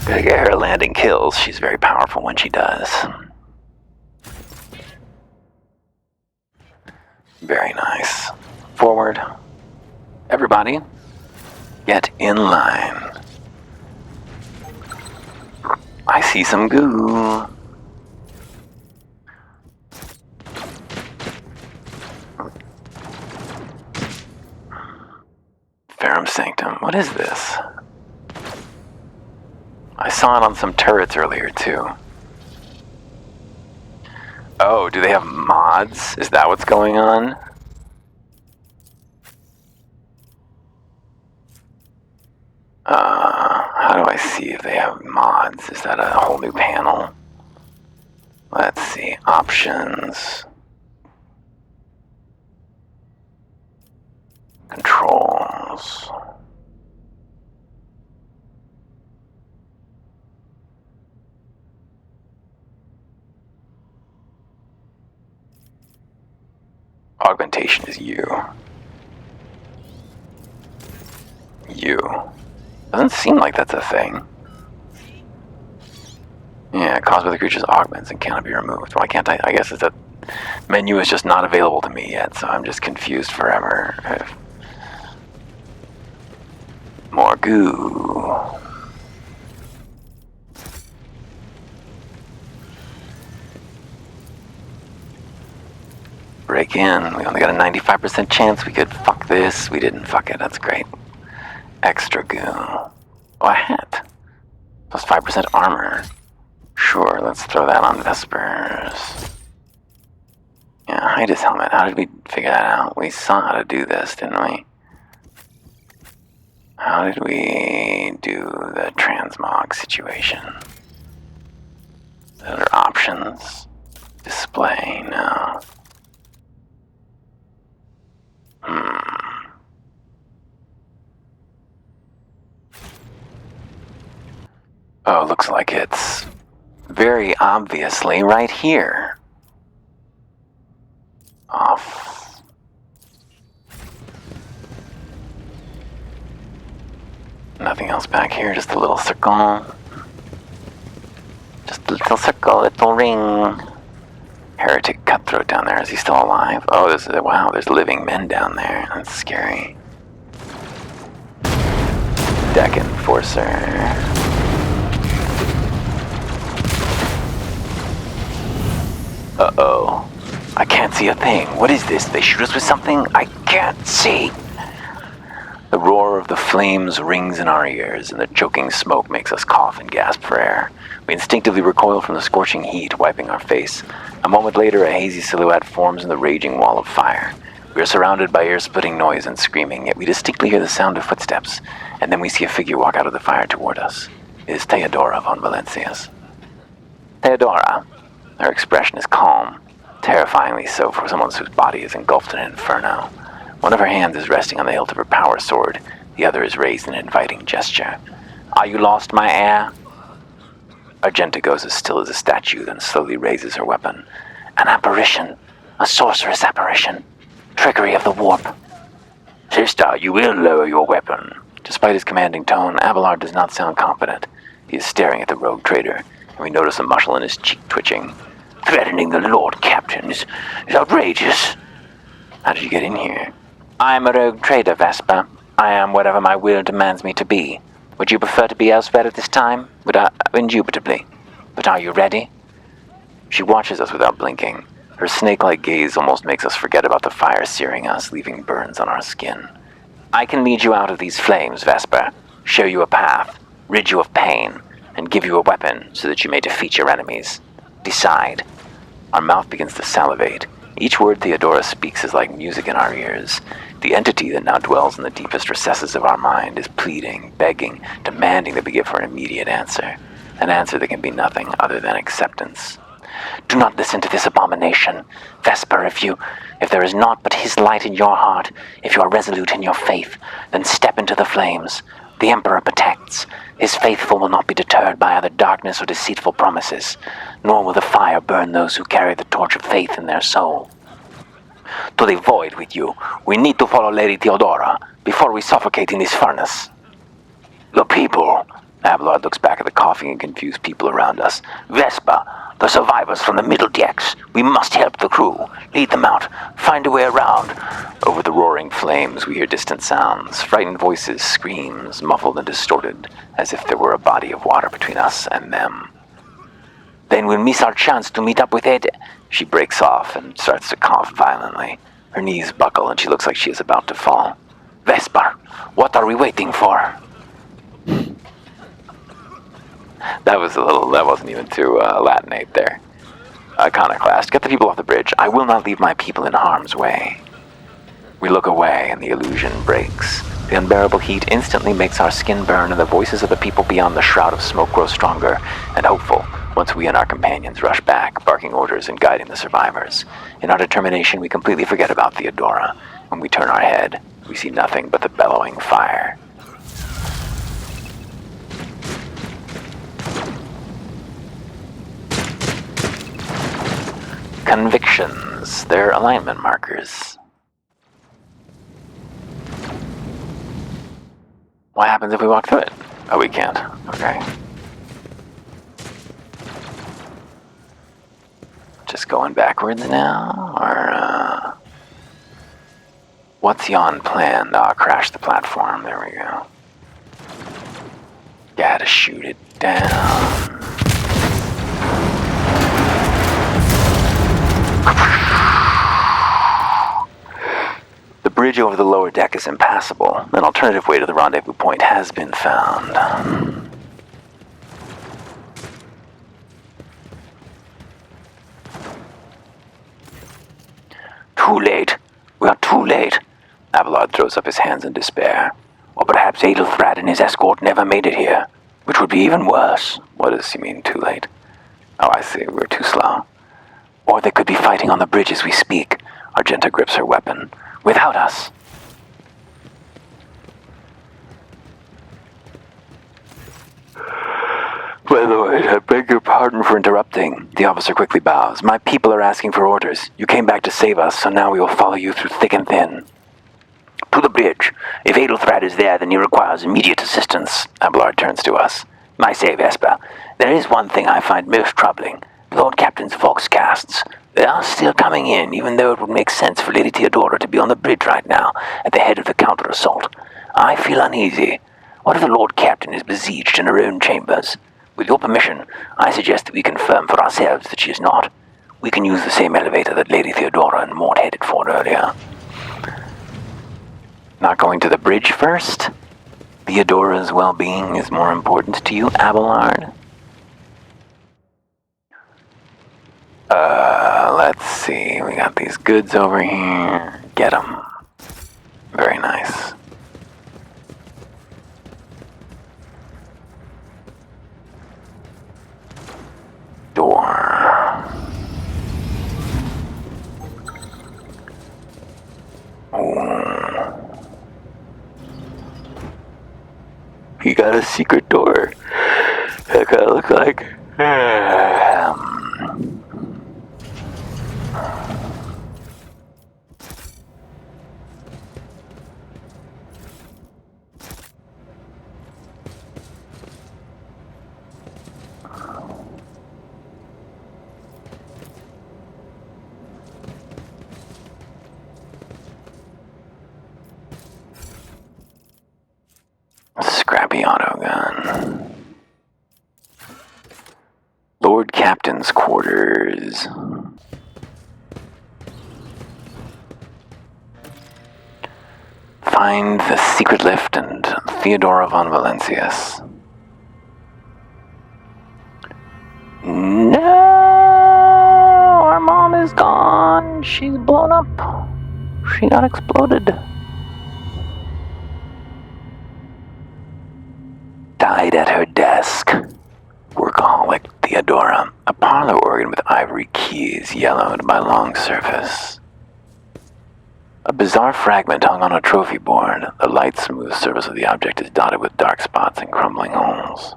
Speaker 1: Gotta get her landing kills. She's very powerful when she does. Very nice. Forward. Everybody, get in line. I see some goo. Ferrum Sanctum. What is this? I saw it on some turrets earlier, too. Oh, do they have mods? Is that what's going on? How do I see if they have mods? Is that a whole new panel? Let's see. Options. Controls. Augmentation is you. Doesn't seem like that's a thing. Yeah, caused by the creature's augments and cannot be removed. Why can't I? I guess it's that menu is just not available to me yet, so I'm just confused forever. More goo. Break in. We only got a 95% chance we could fuck this. We didn't fuck it. That's great. Extra goo. Oh, a hat. Plus 5% armor. Sure, let's throw that on Vespers. Yeah, hide his helmet. How did we figure that out? We saw how to do this, didn't we? How did we do the transmog situation? Other options. Display, no. Oh, looks like it's very obviously right here. Off. Nothing else back here, just a little circle. Just a little circle, little ring. Heretic Cutthroat down there. Is he still alive? Oh, wow, there's living men down there. That's scary. Deck Enforcer. Uh-oh. I can't see a thing. What is this? They shoot us with something? I can't see. The roar of the flames rings in our ears, and the choking smoke makes us cough and gasp for air. We instinctively recoil from the scorching heat, wiping our face. A moment later, a hazy silhouette forms in the raging wall of fire. We are surrounded by ear-splitting noise and screaming, yet we distinctly hear the sound of footsteps, and then we see a figure walk out of the fire toward us. It is Theodora von Valencias. Theodora. Her expression is calm, terrifyingly so for someone whose body is engulfed in an inferno. One of her hands is resting on the hilt of her power sword. The other is raised in an inviting gesture. Are you lost, my heir? Argenta goes as still as a statue, then slowly raises her weapon. An apparition. A sorceress apparition. Trickery of the warp. Sister, you will lower your weapon. Despite his commanding tone, Abelard does not sound confident. He is staring at the rogue trader, and we notice a muscle in his cheek twitching. Threatening the Lord Captain is outrageous. How did you get in here? I'm a rogue trader, Vesper. I am whatever my will demands me to be. Would you prefer to be elsewhere at this time? Indubitably. But are you ready? She watches us without blinking. Her snake-like gaze almost makes us forget about the fire searing us, leaving burns on our skin. I can lead you out of these flames, Vesper, show you a path, rid you of pain, and give you a weapon so that you may defeat your enemies. Decide. Our mouth begins to salivate. Each word Theodora speaks is like music in our ears. The entity that now dwells in the deepest recesses of our mind is pleading, begging, demanding that we give her an immediate answer. An answer that can be nothing other than acceptance. Do not listen to this abomination. Vesper, if there is naught but his light in your heart, if you are resolute in your faith, then step into the flames. The Emperor protects. His faithful will not be deterred by either darkness or deceitful promises, nor will the fire burn those who carry the torch of faith in their soul. To the void with you. We need to follow Lady Theodora before we suffocate in this furnace. The people. Abelard looks back at the coughing and confused people around us. Vesper, the survivors from the middle decks. We must help the crew. Lead them out. Find a way around. Over the roaring flames, we hear distant sounds, frightened voices, screams, muffled and distorted, as if there were a body of water between us and them. Then we'll miss our chance to meet up with Ed. She breaks off and starts to cough violently. Her knees buckle and she looks like she is about to fall. Vesper, what are we waiting for? That wasn't even too Latinate there. Iconoclast, get the people off the bridge. I will not leave my people in harm's way. We look away and the illusion breaks. The unbearable heat instantly makes our skin burn and the voices of the people beyond the shroud of smoke grow stronger and hopeful once we and our companions rush back, barking orders and guiding the survivors. In our determination, we completely forget about Theodora. When we turn our head, we see nothing but the bellowing fire. Convictions. They're alignment markers. What happens if we walk through it? Oh, we can't. Okay. Just going backwards now? Or, what's yon plan? Oh, crash the platform. There we go. Gotta shoot it down. The bridge over the lower deck is impassable. An alternative way to the rendezvous point has been found. Too late. We are too late. Abelard throws up his hands in despair. Or perhaps Adelthrad and his escort never made it here, which would be even worse. What does he mean, too late? Oh, I see. We're too slow. Or they could be fighting on the bridge as we speak. Argenta grips her weapon. Without us. My lord, I beg your pardon for interrupting. The officer quickly bows. My people are asking for orders. You came back to save us, so now we will follow you through thick and thin. To the bridge. If Adelthrad is there, then he requires immediate assistance. Abelard turns to us. I say, Vesper, there is one thing I find most troubling. Lord Captain's Voxcasts. They are still coming in, even though it would make sense for Lady Theodora to be on the bridge right now, at the head of the counter-assault. I feel uneasy. What if the Lord Captain is besieged in her own chambers? With your permission, I suggest that we confirm for ourselves that she is not. We can use the same elevator that Lady Theodora and Mort headed for earlier. Not going to the bridge first? Theodora's well-being is more important to you, Abelard? Let's see. We got these goods over here. Get them. Very nice. Door. Oh. He got a secret door. That kind of look like... semi-auto gun. Lord Captain's quarters. Find the secret lift and Theodora von Valencius. No! Our mom is gone. She's blown up. She got exploded. Died at her desk. Workaholic Theodora. A parlor organ with ivory keys yellowed by long service. A bizarre fragment hung on a trophy board. The light, smooth surface of the object is dotted with dark spots and crumbling holes.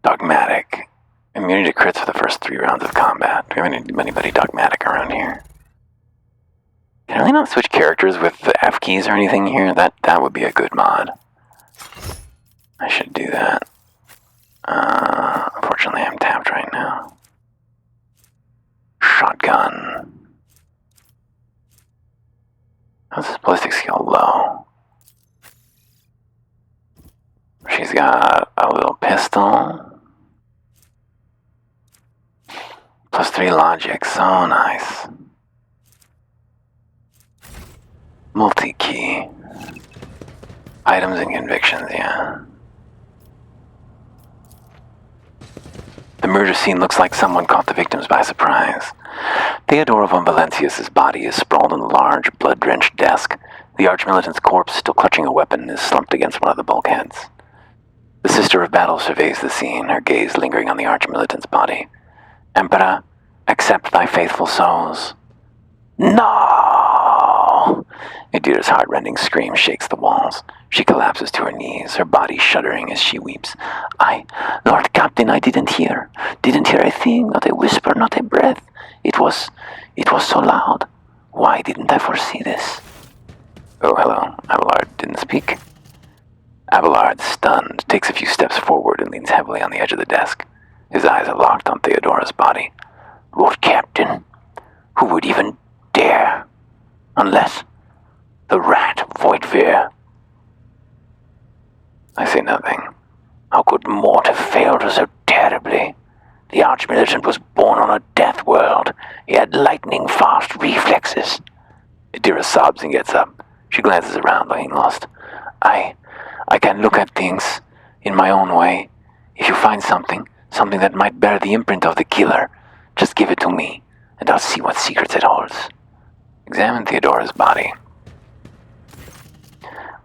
Speaker 1: Dogmatic. Immunity to crits for the first 3 rounds of combat. Do we have anybody dogmatic around here? Can I really not switch characters with the F keys or anything here? That would be a good mod. I should do that. Unfortunately, I'm tapped right now. Shotgun. How's this ballistic skill low? She's got a little pistol. +3 logic, so nice. Multi-key. Items and convictions, yeah. The murder scene looks like someone caught the victims by surprise. Theodora von Valencius' body is sprawled on a large, blood-drenched desk. The arch-militant's corpse, still clutching a weapon, is slumped against one of the bulkheads. The Sister of Battle surveys the scene, her gaze lingering on the arch-militant's body. Emperor, accept thy faithful souls. No! Idira's heart-rending scream shakes the walls. She collapses to her knees, her body shuddering as she weeps. Lord Captain, I didn't hear a thing, not a whisper, not a breath. It was so loud. Why didn't I foresee this? Oh, hello. Abelard didn't speak. Abelard, stunned, takes a few steps forward and leans heavily on the edge of the desk. His eyes are locked on Theodora's body. Lord Captain, who would even dare? Unless the rat Voidveer. I say nothing. How could Mort have failed her so terribly? The arch-militant was born on a death world. He had lightning-fast reflexes. Idira sobs and gets up. She glances around, looking lost. I can look at things in my own way. If you find something that might bear the imprint of the killer, just give it to me, and I'll see what secrets it holds. Examine Theodora's body.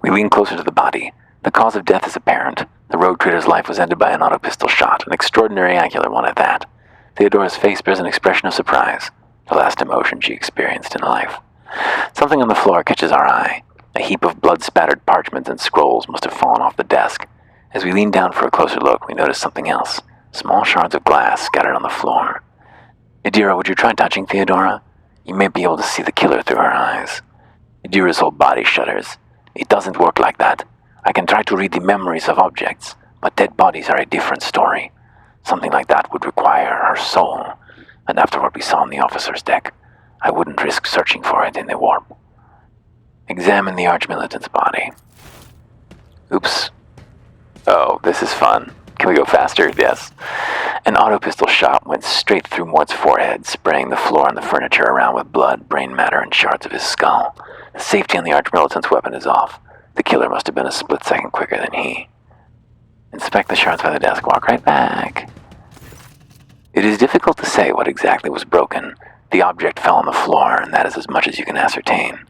Speaker 1: We lean closer to the body. The cause of death is apparent. The rogue trader's life was ended by an auto-pistol shot, an extraordinary angular one at that. Theodora's face bears an expression of surprise, the last emotion she experienced in life. Something on the floor catches our eye. A heap of blood-spattered parchments and scrolls must have fallen off the desk. As we lean down for a closer look, we notice something else. Small shards of glass scattered on the floor. Idira, would you try touching Theodora? You may be able to see the killer through her eyes. Idira's whole body shudders. It doesn't work like that. I can try to read the memories of objects, but dead bodies are a different story. Something like that would require her soul, and after what we saw on the officer's deck, I wouldn't risk searching for it in the warp. Examine the arch-militant's body. Oops. Oh, this is fun. Can we go faster? Yes. An auto-pistol shot went straight through Mort's forehead, spraying the floor and the furniture around with blood, brain matter, and shards of his skull. The safety on the arch-militant's weapon is off. The killer must have been a split second quicker than he. Inspect the shards by the desk. Walk right back. It is difficult to say what exactly was broken. The object fell on the floor, and that is as much as you can ascertain.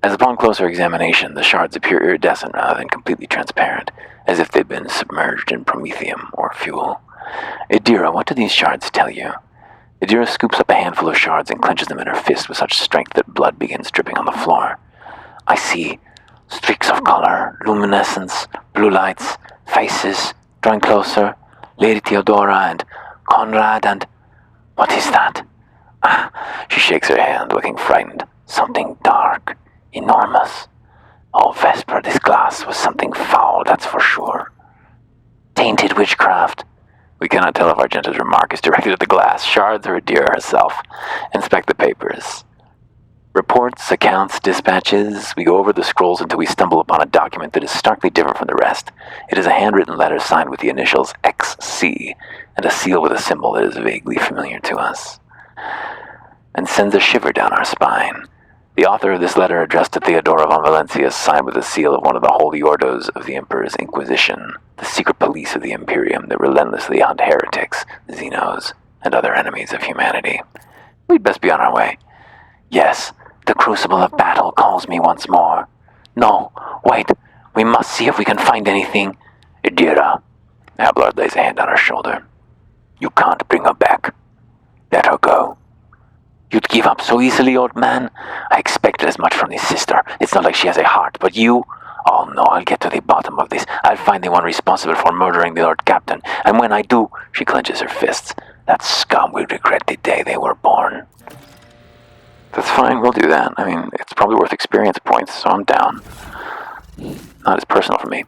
Speaker 1: As upon closer examination, the shards appear iridescent rather than completely transparent, as if they'd been submerged in promethium or fuel. Idira, what do these shards tell you? Idira scoops up a handful of shards and clenches them in her fist with such strength that blood begins dripping on the floor. I see streaks of color, luminescence, blue lights, faces, drawing closer, Lady Theodora and Conrad and... What is that? She shakes her hand, looking frightened. Something dark, enormous. Oh, Vesper, this glass was something foul, that's for sure. Tainted witchcraft. We cannot tell if Argento's remark is directed at the glass shards or at Dira herself. Inspect the papers. Reports, accounts, dispatches. We go over the scrolls until we stumble upon a document that is starkly different from the rest. It is a handwritten letter signed with the initials XC and a seal with a symbol that is vaguely familiar to us, and sends a shiver down our spine. The author of this letter, addressed to Theodora von Valencia, is signed with the seal of one of the holy ordos of the Emperor's Inquisition, the secret police of the Imperium that relentlessly hunt heretics, Xenos, and other enemies of humanity. We'd best be on our way. Yes, the crucible of battle calls me once more. No, wait, we must see if we can find anything. Dira. Abelard lays a hand on her shoulder. You can't bring her back. Let her go. You'd give up so easily, old man? I expected as much from this sister. It's not like she has a heart, but you... Oh no, I'll get to the bottom of this. I'll find the one responsible for murdering the Lord Captain. And when I do, she clenches her fists. That scum will regret the day they were born. That's fine, we'll do that. I mean, it's probably worth experience points, so I'm down. Not as personal for me.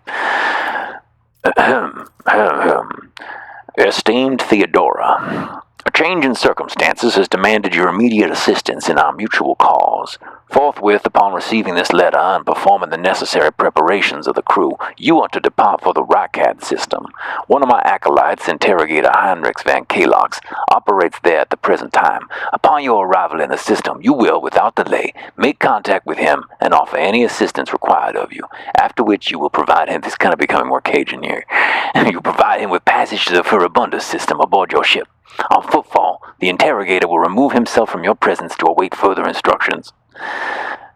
Speaker 1: Esteemed Theodora, a change in circumstances has demanded your immediate assistance in our mutual cause. Forthwith, upon receiving this letter and performing the necessary preparations of the crew, you are to depart for the Rakad system. One of my acolytes, Interrogator Heinrich Van Kalox, operates there at the present time. Upon your arrival in the system, you will, without delay, make contact with him and offer any assistance required of you, after which you will provide him, this is kind of becoming more Cajun here, you provide him with passage to the Furibunda system aboard your ship. On footfall, the interrogator will remove himself from your presence to await further instructions.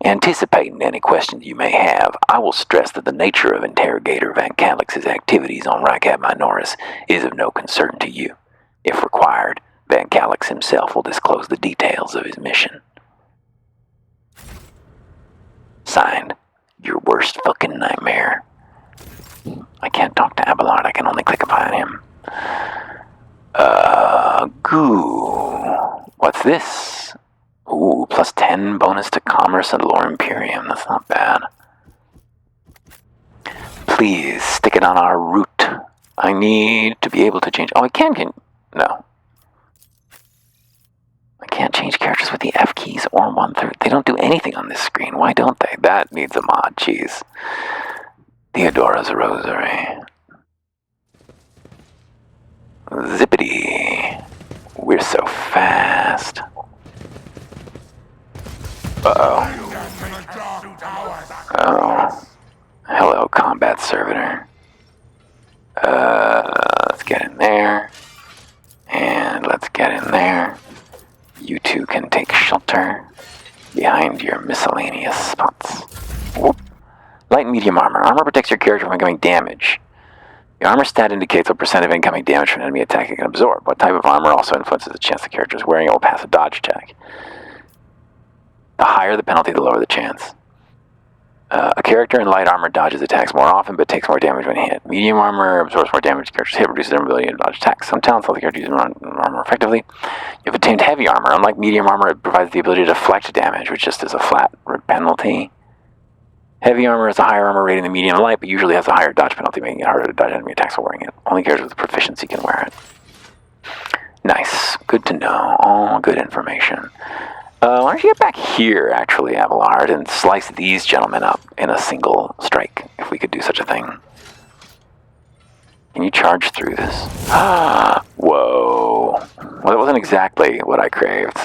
Speaker 1: Anticipating any questions you may have, I will stress that the nature of Interrogator Van Kalix's activities on Rakad Minoris is of no concern to you. If required, Van Kalix himself will disclose the details of his mission. Signed, your worst fucking nightmare. I can't talk to Abelard, I can only click upon him. Goo. What's this? Ooh, plus 10 bonus to commerce and lore Imperium. That's not bad. Please, stick it on our route. I need to be able to change... Oh, I can... No. I can't change characters with the F keys or 1/3. They don't do anything on this screen. Why don't they? That needs a mod, jeez. Theodora's Rosary. Zippity. We're so fast. Uh-oh. Oh. Hello, combat servitor. Let's get in there. And let's get in there. You two can take shelter behind your miscellaneous spots. Whoop. Light and medium armor. Armor protects your character from incoming damage. The armor stat indicates what percent of incoming damage from an enemy attack it can absorb. What type of armor also influences the chance the character is wearing it will pass a dodge check. The higher the penalty, the lower the chance. A character in light armor dodges attacks more often, but takes more damage when hit. Medium armor absorbs more damage. Characters hit, reduces their ability to dodge attacks. Some talents let the character use armor effectively. You've obtained heavy armor. Unlike medium armor, it provides the ability to deflect damage, which just is a flat penalty. Heavy armor has a higher armor rating than medium and light, but usually has a higher dodge penalty, making it harder to dodge enemy attacks while wearing it. Only characters with proficiency can wear it. Nice. Good to know. All good information. Why don't you get back here, actually, Abelard, and slice these gentlemen up in a single strike, if we could do such a thing. Can you charge through this? Whoa. Well, that wasn't exactly what I craved.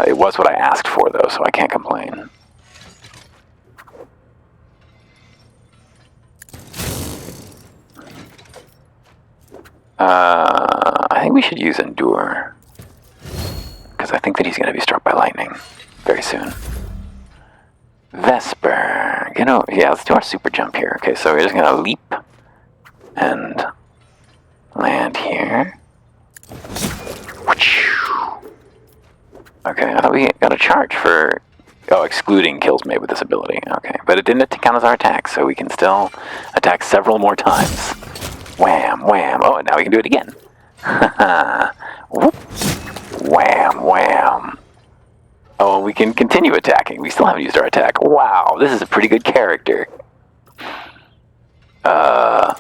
Speaker 1: It was what I asked for, though, so I can't complain. I think we should use Endure. Because I think that he's going to be struck by lightning very soon. Vesper. Yeah, let's do our super jump here. Okay, so we're just going to leap and land here. Okay, I thought we got a charge for... Oh, excluding kills made with this ability. Okay, but it didn't count as our attack, so we can still attack several more times. Wham, wham. Oh, and now we can do it again. Whoop. Wham, wham. Oh, we can continue attacking. We still haven't used our attack. Wow, this is a pretty good character. Well,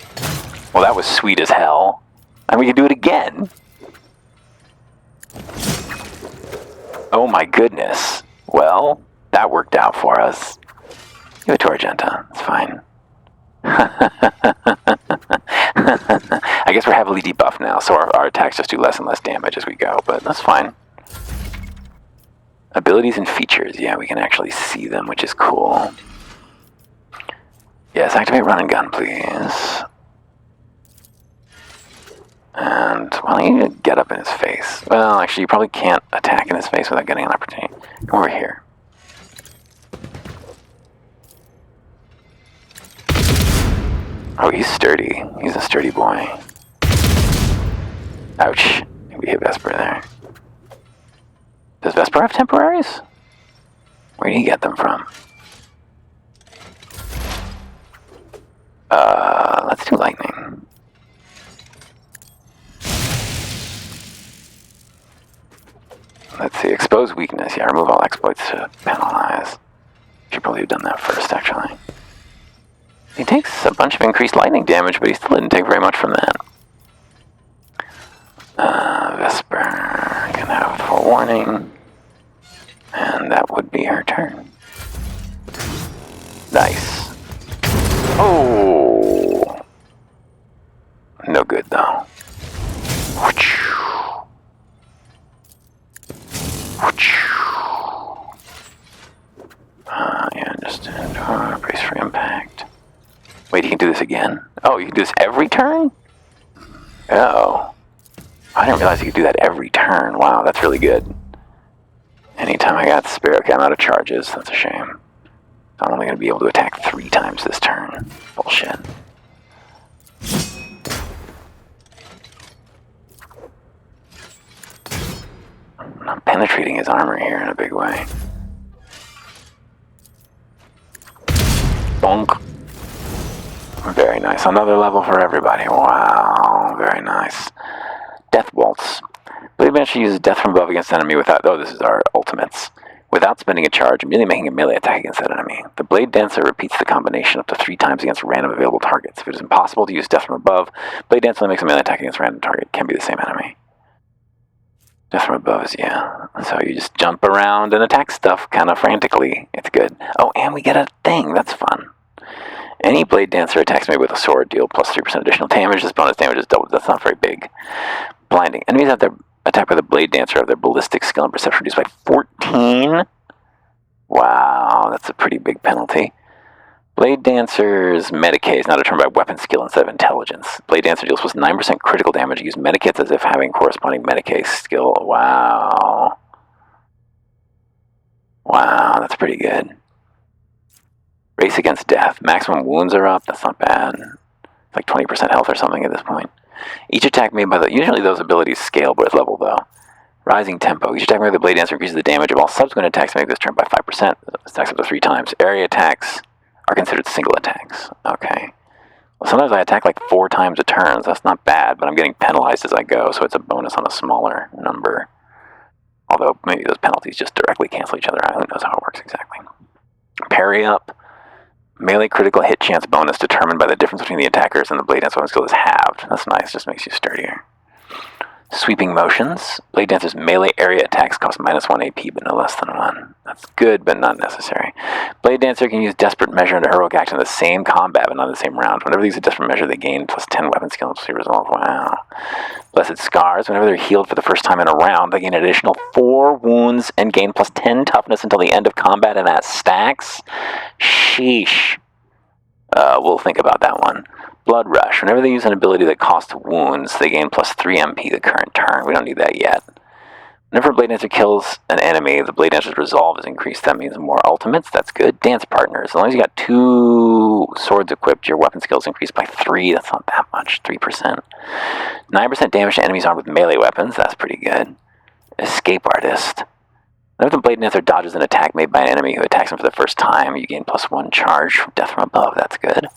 Speaker 1: that was sweet as hell. And we can do it again. Oh my goodness. Well, that worked out for us. Give it to Argenta. It's fine. I guess we're heavily debuffed now, so our attacks just do less and less damage as we go, but that's fine. Abilities and features. Yeah, we can actually see them, which is cool. Yes, activate run and gun, please. And, well, you need to get up in his face. Well, actually, you probably can't attack in his face without getting an opportunity. Come over here. Oh, he's sturdy. He's a sturdy boy. Ouch. We hit Vesper there. Does Vesper have temporaries? Where do you get them from? Let's do lightning. Let's see, expose weakness. Yeah, remove all exploits to penalize. Should probably have done that first, actually. He takes a bunch of increased lightning damage, but he still didn't take very much from that. Vesper can have forewarning. And that would be her turn. Nice. Oh! No good, though. Yeah, just brace for impact. Wait, you can do this again? Oh, you can do this every turn? Oh. I didn't realize you could do that every turn. Wow, that's really good. Anytime I got spare. Okay, I'm out of charges. That's a shame. I'm only going to be able to attack 3 times this turn. Bullshit. I'm penetrating his armor here in a big way. Bonk. Very nice. Another level for everybody. Wow, very nice. Death Bolts. Blade Dancer uses Death from above against enemy without... Oh, this is our ultimates. Without spending a charge, immediately making a melee attack against that enemy. The Blade Dancer repeats the combination up to 3 times against random available targets. If it is impossible to use Death from above, Blade Dancer only makes a melee attack against a random target. It can be the same enemy. Death from above is, yeah. So you just jump around and attack stuff kind of frantically. It's good. Oh, and we get a thing. That's fun. Any Blade Dancer attacks me with a sword deal plus 3% additional damage. This bonus damage is doubled. That's not very big. Blinding. Enemies have their attack with a Blade Dancer of their ballistic skill and perception reduced by 14. Wow, that's a pretty big penalty. Blade Dancer's Medicae is now determined by weapon skill instead of intelligence. Blade Dancer deals plus 9% critical damage. Use Medikits as if having corresponding Medicae skill. Wow. Wow, that's pretty good. Race against death. Maximum wounds are up. That's not bad. It's like 20% health or something at this point. Each attack made by the... Usually those abilities scale with level, though. Rising tempo. Each attack made by the Blade Dancer increases the damage of all subsequent attacks made this turn by 5%. Attacks up to 3 times. Area attacks are considered single attacks. Okay. Well, sometimes I attack like 4 times a turn, so that's not bad, but I'm getting penalized as I go, so it's a bonus on a smaller number. Although maybe those penalties just directly cancel each other out. Who knows how it works exactly. Parry up. Melee critical hit chance bonus determined by the difference between the attackers and the Blade Dancer weapon skill is halved. That's nice, just makes you sturdier. Sweeping motions. Blade Dancer's melee area attacks cost -1 AP, but no less than 1. That's good, but not necessary. Blade Dancer can use Desperate Measure and Heroic Action in the same combat, but not in the same round. Whenever they use a Desperate Measure, they gain plus 10 weapon skill and plus resolve. Wow. Blessed Scars. Whenever they're healed for the first time in a round, they gain an additional 4 wounds and gain plus 10 toughness until the end of combat, and that stacks. Sheesh. We'll think about that one. Blood Rush. Whenever they use an ability that costs wounds, they gain plus 3 MP the current turn. We don't need that yet. Whenever a Blade Dancer kills an enemy, the Blade Dancer's resolve is increased. That means more ultimates. That's good. Dance Partners. As long as you got 2 swords equipped, your weapon skill is increased by 3. That's not that much. 3%. 9% damage to enemies armed with melee weapons. That's pretty good. Escape Artist. Whenever the Blade Dancer dodges an attack made by an enemy who attacks him for the first time, you gain plus 1 charge from Death from above. That's good.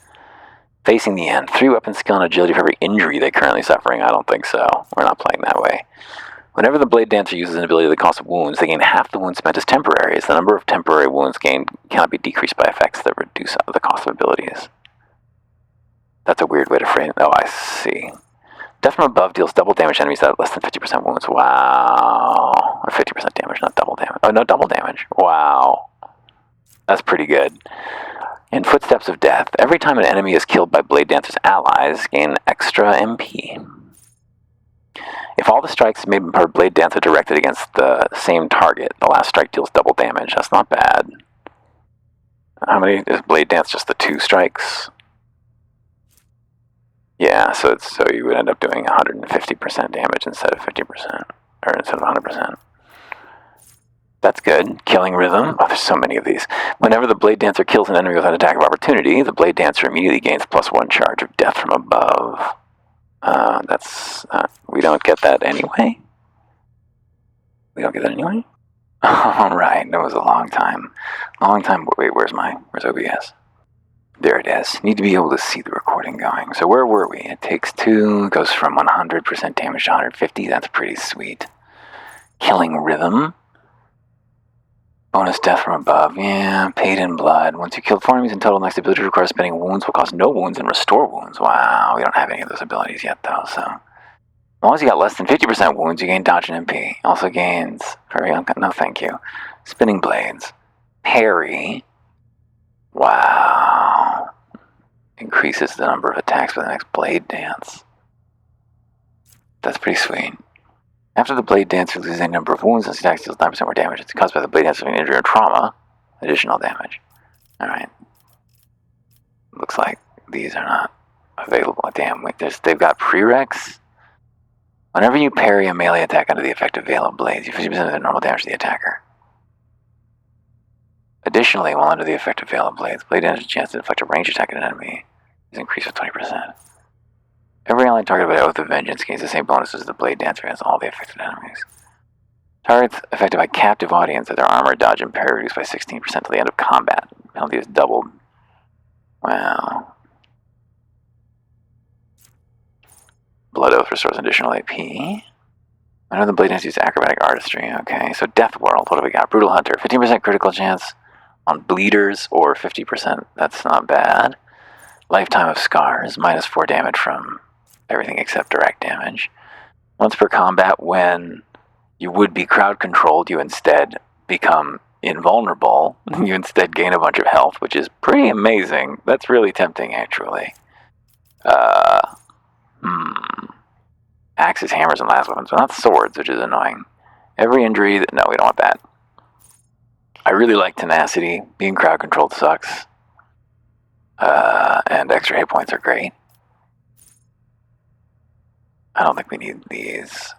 Speaker 1: Facing the End. 3 weapon skill and agility for every injury they're currently suffering. I don't think so. We're not playing that way. Whenever the Blade Dancer uses an ability that costs wounds, they gain half the wounds spent as temporaries. The number of temporary wounds gained cannot be decreased by effects that reduce the cost of abilities. That's a weird way to frame it. Oh, I see. Death from above deals double damage to enemies that have less than 50% wounds. Wow. Or 50% damage, not double damage. Oh, no, double damage. Wow. That's pretty good. In Footsteps of Death, every time an enemy is killed by Blade Dancer's allies, gain extra MP. If all the strikes made per Blade Dancer directed against the same target, the last strike deals double damage. That's not bad. How many is Blade Dance? Just the 2 strikes? Yeah, so you would end up doing 150% damage instead of 50%, or instead of 100%. That's good. Killing Rhythm. Oh, there's so many of these. Whenever the Blade Dancer kills an enemy with an attack of opportunity, the Blade Dancer immediately gains +1 charge of Death from above. We don't get that anyway? We don't get that anyway? Alright, that was a long time. Wait, where's OBS? There it is. Need to be able to see the recording going. So where were we? It takes 2, goes from 100% damage to 150. That's pretty sweet. Killing Rhythm. Bonus Death from above. Yeah, paid in blood. Once you kill 4 enemies in total, next ability requires spending wounds will cause no wounds and restore wounds. Wow, we don't have any of those abilities yet though, so. As long as you got less than 50% wounds, you gain dodge and MP. Also gains, no thank you. Spinning Blades. Parry. Wow. Increases the number of attacks with the next Blade Dance. That's pretty sweet. After the Blade Dancer loses a number of wounds, and attacks deals 9% more damage. It's caused by the Blade Dancer having injury or trauma. Additional damage. Alright. Looks like these are not available. Damn, wait, they've got prereqs. Whenever you parry a melee attack under the effect of Veil of Blades, you 50% of the normal damage to the attacker. Additionally, while under the effect of Veil of Blades, Blade Dancer's chance to inflict a ranged attack at an enemy is increased with 20%. Every allied target by Oath of Vengeance gains the same bonuses as the Blade Dancer against all the affected enemies. Targets affected by captive audience that their armor, dodge, and parry reduced by 16% till the end of combat. Penalty is doubled. Wow. Blood Oath restores additional AP. I know the Blade Dancer uses acrobatic artistry. Okay, so Death World. What do we got? Brutal Hunter. 15% critical chance on bleeders or 50%. That's not bad. Lifetime of Scars. -4 damage from everything except direct damage. Once per combat, when you would be crowd controlled, you instead become invulnerable. You instead gain a bunch of health, which is pretty amazing. That's really tempting, actually. Axes, hammers, and last weapons, but not swords, which is annoying. Every injury no, we don't want that. I really like Tenacity. Being crowd controlled sucks. And extra hit points are great. I don't think we need these.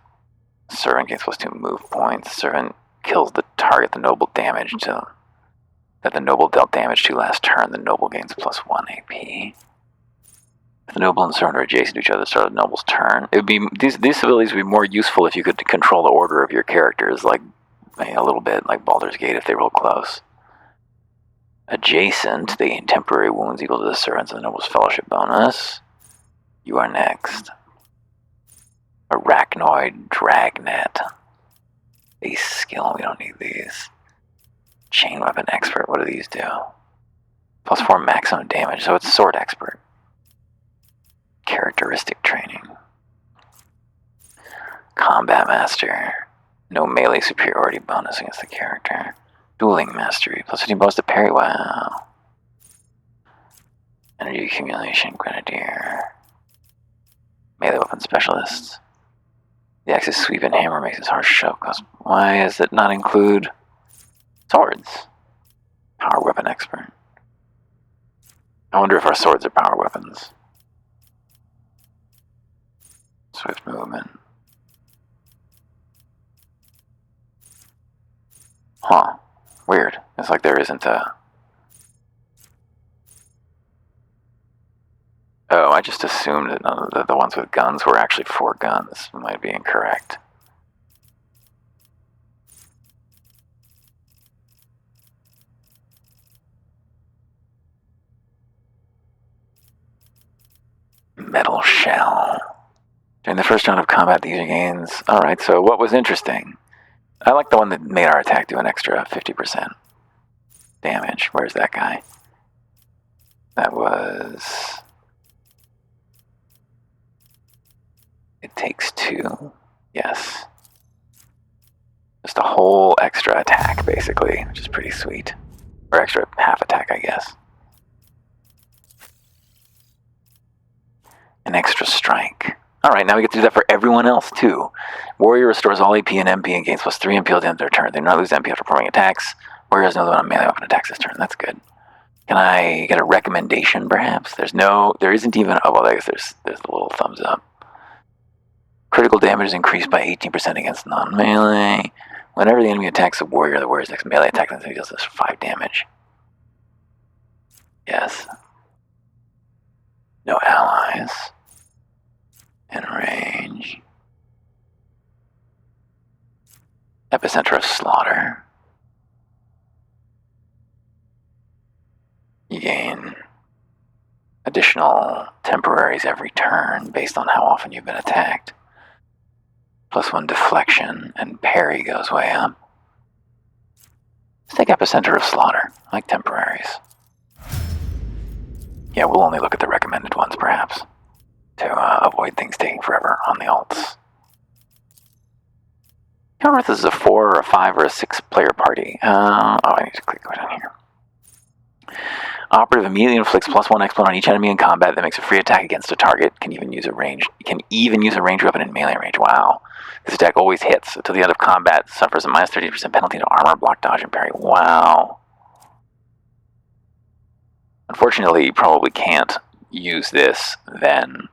Speaker 1: Servant gains +2 move points. Servant kills the target the noble damage to that the noble dealt damage to last turn. The noble gains +1 AP. If the noble and the servant are adjacent to each other, start the noble's turn. It would be these abilities would be more useful if you could control the order of your characters, like a little bit like Baldur's Gate if they roll close. Adjacent, they gain temporary wounds equal to the servants and the noble's fellowship bonus. You are next. Arachnoid Dragnet. Ace skill, we don't need these. Chain weapon expert, what do these do? +4 maximum damage, so it's sword expert. Characteristic training. Combat master. No melee superiority bonus against the character. Dueling mastery, +15 bonus to parry, wow. Energy accumulation, grenadier. Melee weapon specialist. The axe's sweep and hammer makes his harsh shove cost. Why does it not include swords? Power weapon expert. I wonder if our swords are power weapons. Swift movement. Huh. Weird. It's like there isn't a... Oh, I just assumed that none of the ones with guns were actually for guns. This might be incorrect. Metal Shell. During the first round of combat, the user gains... Alright, so what was interesting? I like the one that made our attack do an extra 50% damage. Where's that guy? That was... takes 2. Yes. Just a whole extra attack, basically, which is pretty sweet. Or extra half attack, I guess. An extra strike. Alright, now we get to do that for everyone else, too. Warrior restores all AP and MP and gains plus 3 MP at the end of their turn. They do not lose MP after performing attacks. Warrior has another one on melee weapon attacks this turn. That's good. Can I get a recommendation, perhaps? There isn't even, oh, well, I guess there's the little thumbs up. Critical damage is increased by 18% against non-melee. Whenever the enemy attacks the warrior's next melee attack then he deals this 5 damage. Yes. No allies. In range. Epicenter of slaughter. You gain additional temporaries every turn based on how often you've been attacked. +1 deflection, and parry goes way up. Let's take Epicenter of Slaughter. I like temporaries. Yeah, we'll only look at the recommended ones, perhaps, to avoid things taking forever on the alts. I don't remember if this is a 4 or a 5 or a 6 player party. I need to go down here. Operative immediately inflicts +1 exploit on each enemy in combat that makes a free attack against a target. Can even use a range weapon in melee range. Wow. This attack always hits. Until the end of combat, suffers a -30% penalty to armor, block, dodge, and parry. Wow. Unfortunately, you probably can't use this then.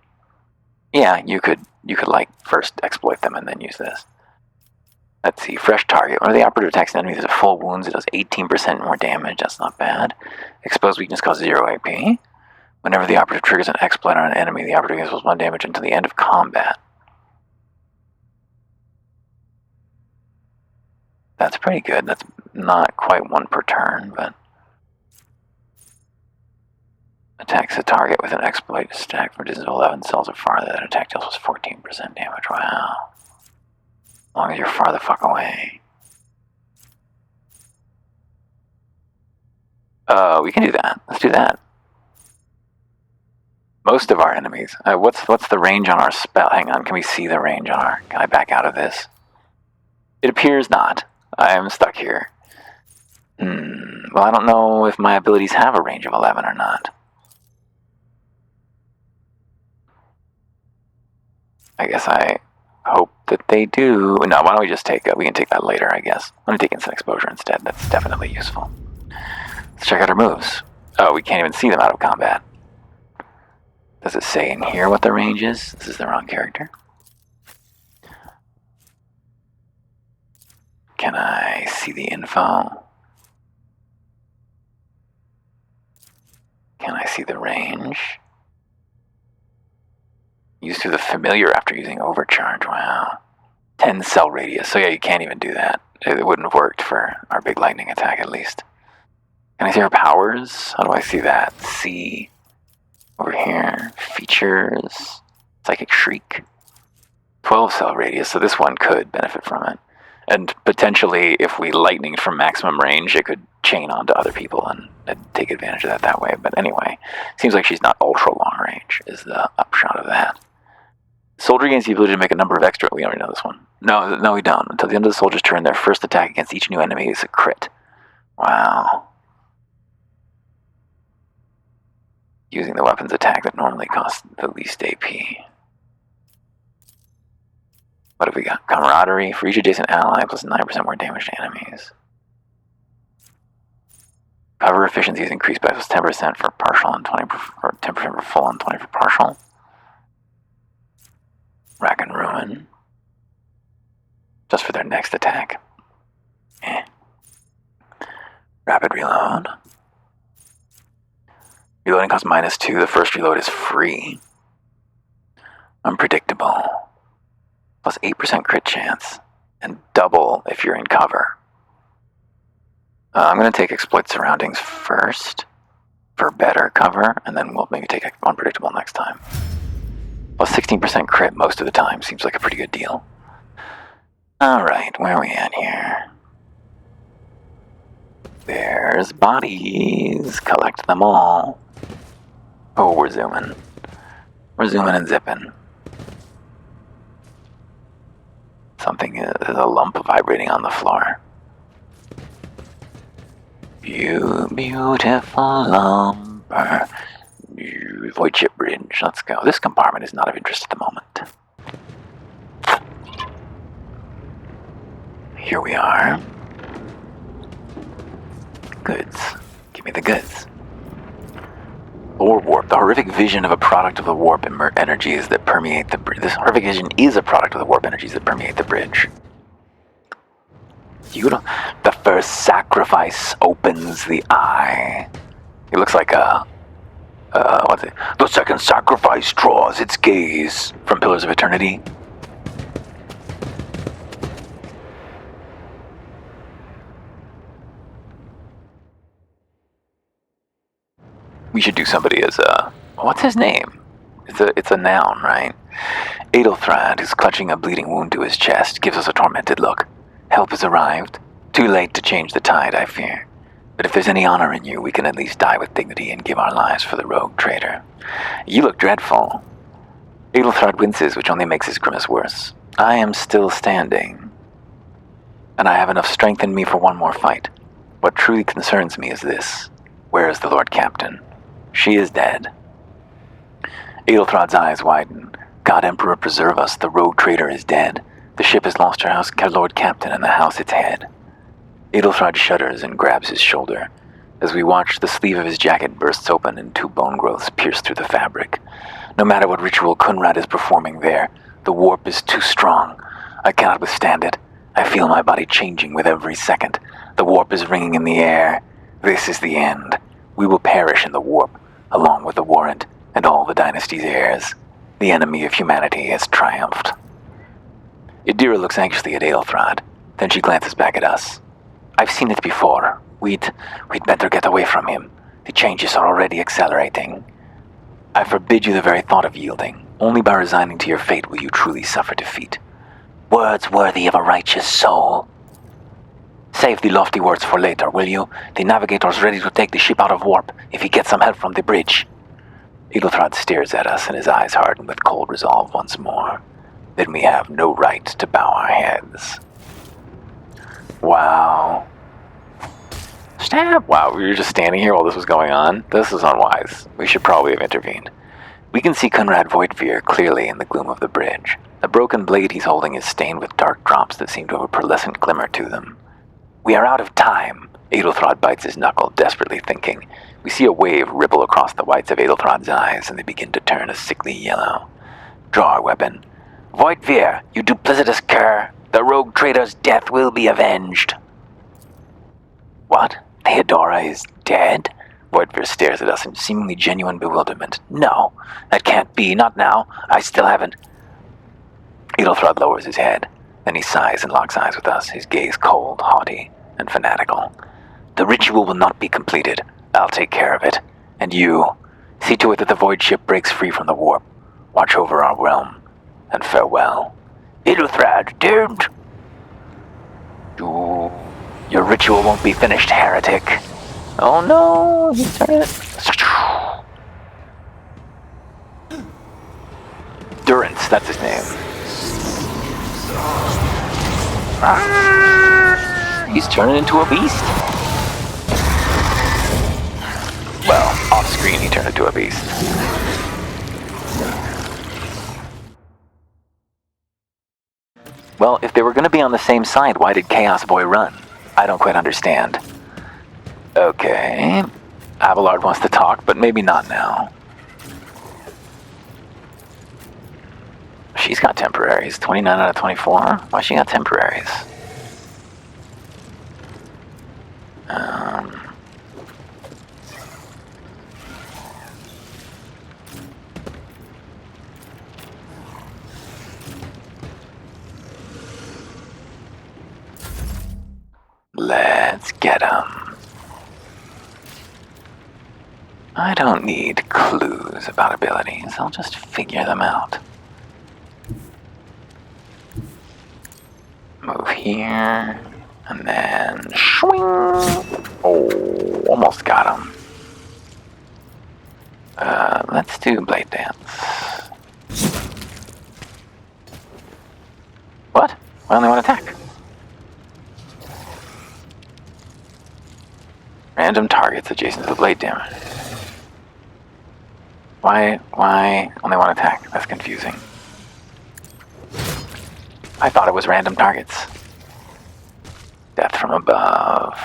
Speaker 1: Yeah, you could like first exploit them and then use this. Let's see, fresh target. Whenever the operative attacks an enemy that has full wounds, it does 18% more damage. That's not bad. Exposed weakness causes 0 AP. Whenever the operative triggers an exploit on an enemy, the operative deals 1 damage until the end of combat. That's pretty good. That's not quite 1 per turn, but attacks a target with an exploit stack for distance of 11 cells or farther. That attack deals was 14% damage. Wow. As long as you're far the fuck away. We can do that. Let's do that. Most of our enemies. What's the range on our spell? Hang on, can we see the range on our... Can I back out of this? It appears not. I am stuck here. Well, I don't know if my abilities have a range of 11 or not. I guess I hope that they do. No, why don't we just take it? We can take that later, I guess. I'm going to take instant exposure instead. That's definitely useful. Let's check out our moves. Oh, we can't even see them out of combat. Does it say in here what the range is? This is the wrong character. Can I see the info? Can I see the range? Used to the familiar after using overcharge. Wow. 10 cell radius. So yeah, you can't even do that. It wouldn't have worked for our big lightning attack, at least. Can I see her powers? How do I see that? See. Over here. Features. Psychic Shriek. 12 cell radius, so this one could benefit from it. And potentially, if we lightninged from maximum range, it could chain onto other people and take advantage of that way. But anyway, seems like she's not ultra long range, is the upshot of that. Soldier gains the ability to make a number of extra... We already know this one. No, we don't. Until the end of the soldier's turn, their first attack against each new enemy is a crit. Wow. Using the weapon's attack that normally costs the least AP. What have we got? Camaraderie. For each adjacent ally, plus 9% more damage to enemies. Cover efficiency is increased by plus 10% for partial and 20% for 10% for full and 20% for partial. Rack and Ruin. Just for their next attack. Rapid reload. Reloading costs -2. The first reload is free. Unpredictable. Plus 8% crit chance. And double if you're in cover. I'm going to take Exploit Surroundings first. For better cover. And then we'll maybe take Unpredictable next time. Plus 16% crit most of the time. Seems like a pretty good deal. Alright, where are we at here? There's bodies. Collect them all. Oh, we're zooming. We're zooming and zipping. Something is a lump vibrating on the floor. Beautiful lumber. Void ship bridge. Let's go. This compartment is not of interest at the moment. Here we are. Goods. Give me the goods. Orb warp. The horrific vision of a product of the warp energies that permeate the bridge. This horrific vision is a product of the warp energies that permeate the bridge. The first sacrifice opens the eye. It looks like what's it? The second sacrifice draws its gaze from Pillars of Eternity. We should do somebody as what's his name? It's a noun, right? Adelthrad is clutching a bleeding wound to his chest, gives us a tormented look. Help has arrived. Too late to change the tide, I fear. But if there's any honor in you, we can at least die with dignity and give our lives for the rogue traitor. You look dreadful. Adelthrad winces, which only makes his grimace worse. I am still standing. And I have enough strength in me for one more fight. What truly concerns me is this. Where is the Lord Captain? She is dead. Adelthrad's eyes widen. God Emperor preserve us, the rogue traitor is dead. The ship has lost her Lord Captain and the house its head. Adelthrad shudders and grabs his shoulder. As we watch, the sleeve of his jacket bursts open and 2 bone growths pierce through the fabric. No matter what ritual Kunrad is performing there, the warp is too strong. I cannot withstand it. I feel my body changing with every second. The warp is ringing in the air. This is the end. We will perish in the warp, along with the Warrant and all the dynasty's heirs. The enemy of humanity has triumphed. Idira looks anxiously at Adelthrad. Then she glances back at us. I've seen it before. We'd better get away from him. The changes are already accelerating. I forbid you the very thought of yielding. Only by resigning to your fate will you truly suffer defeat. Words worthy of a righteous soul. Save the lofty words for later, will you? The navigator's ready to take the ship out of warp if he gets some help from the bridge. Adelthrad stares at us and his eyes harden with cold resolve once more. Then we have no right to bow our heads. Wow. Stab! Wow, we were just standing here while this was going on? This is unwise. We should probably have intervened. We can see Kunrad Voidveer clearly in the gloom of the bridge. The broken blade he's holding is stained with dark drops that seem to have a pearlescent glimmer to them. We are out of time. Adelthrad bites his knuckle, desperately thinking. We see a wave ripple across the whites of Adelthrad's eyes, and they begin to turn a sickly yellow. Draw our weapon. Voidveer, you duplicitous cur! The rogue traitor's death will be avenged. What? Theodora is dead? Voidveer stares at us in seemingly genuine bewilderment. No, that can't be, not now. I still haven't. Adelthrad lowers his head. Then he sighs and locks eyes with us, his gaze cold, haughty, and fanatical. The ritual will not be completed. I'll take care of it. And you, see to it that the void ship breaks free from the warp. Watch over our realm. And farewell. Adelthrad, don't! Your ritual won't be finished, heretic. Oh no, he's turning it. Durance, that's his name. He's turning into a beast. Well, off screen he turned into a beast. Well, if they were going to be on the same side, why did Chaos Boy run? I don't quite understand. Okay. Abelard wants to talk, but maybe not now. She's got temporaries. 29 out of 24? Why she got temporaries? Let's get 'em. I don't need clues about abilities. I'll just figure them out. Move here, and then swing. Oh, almost got him. Let's do Blade Dance. What? I only want to attack. Random targets adjacent to the blade damage. Why only one attack? That's confusing. I thought it was random targets. Death from above.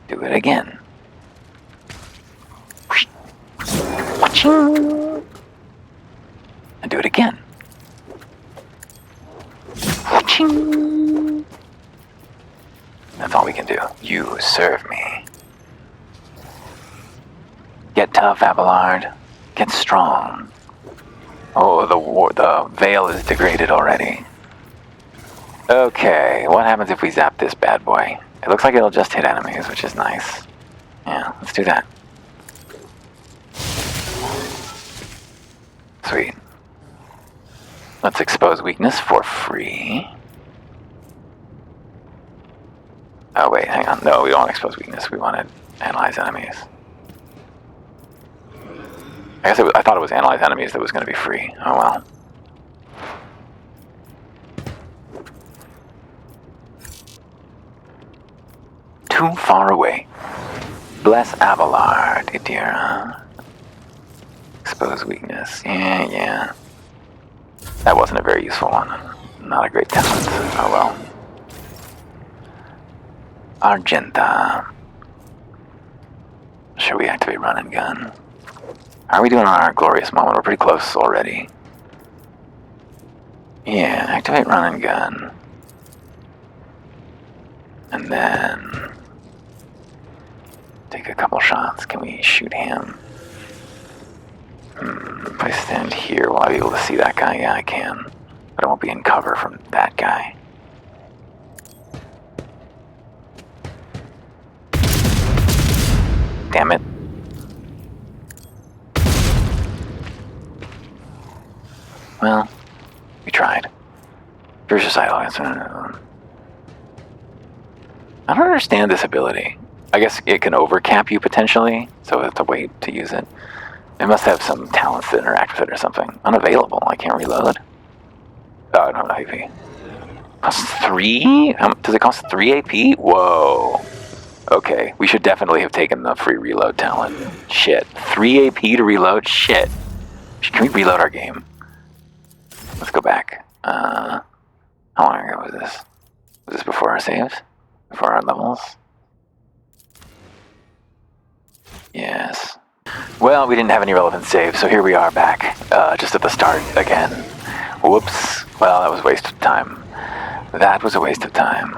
Speaker 1: Do it again. And do it again. That's all we can do. You serve me. Get tough, Abelard. Get strong. Oh, the veil is degraded already. Okay, what happens if we zap this bad boy? It looks like it'll just hit enemies, which is nice. Yeah, let's do that. Sweet. Let's expose weakness for free. Oh wait, hang on. No, we don't want expose weakness. We want to analyze enemies. I guess I thought it was analyze enemies that was going to be free. Oh well. Too far away. Bless Abelard, Idira. Expose weakness. Yeah. That wasn't a very useful one. Not a great talent. Oh well. Argenta. Should we activate run and gun? How are we doing on our glorious moment? We're pretty close already. Yeah, activate run and gun. And then take a couple shots. Can we shoot him? If I stand here, will I be able to see that guy? Yeah, I can. But I won't be in cover from that guy. Damn it. Well, we tried. Fierce silence. I don't understand this ability. I guess it can overcap you potentially, so it's a way to use it. It must have some talents that interact with it or something. Unavailable. I can't reload. Oh, I don't have AP. Costs 3? Does it cost 3 AP? Whoa. Okay, we should definitely have taken the free reload talent. Shit. 3 AP to reload? Shit. Can we reload our game? Let's go back. How long ago was this? Was this before our saves? Before our levels? Yes. Well, we didn't have any relevant saves, so here we are back. Just at the start again. Whoops. Well, that was a waste of time. That was a waste of time.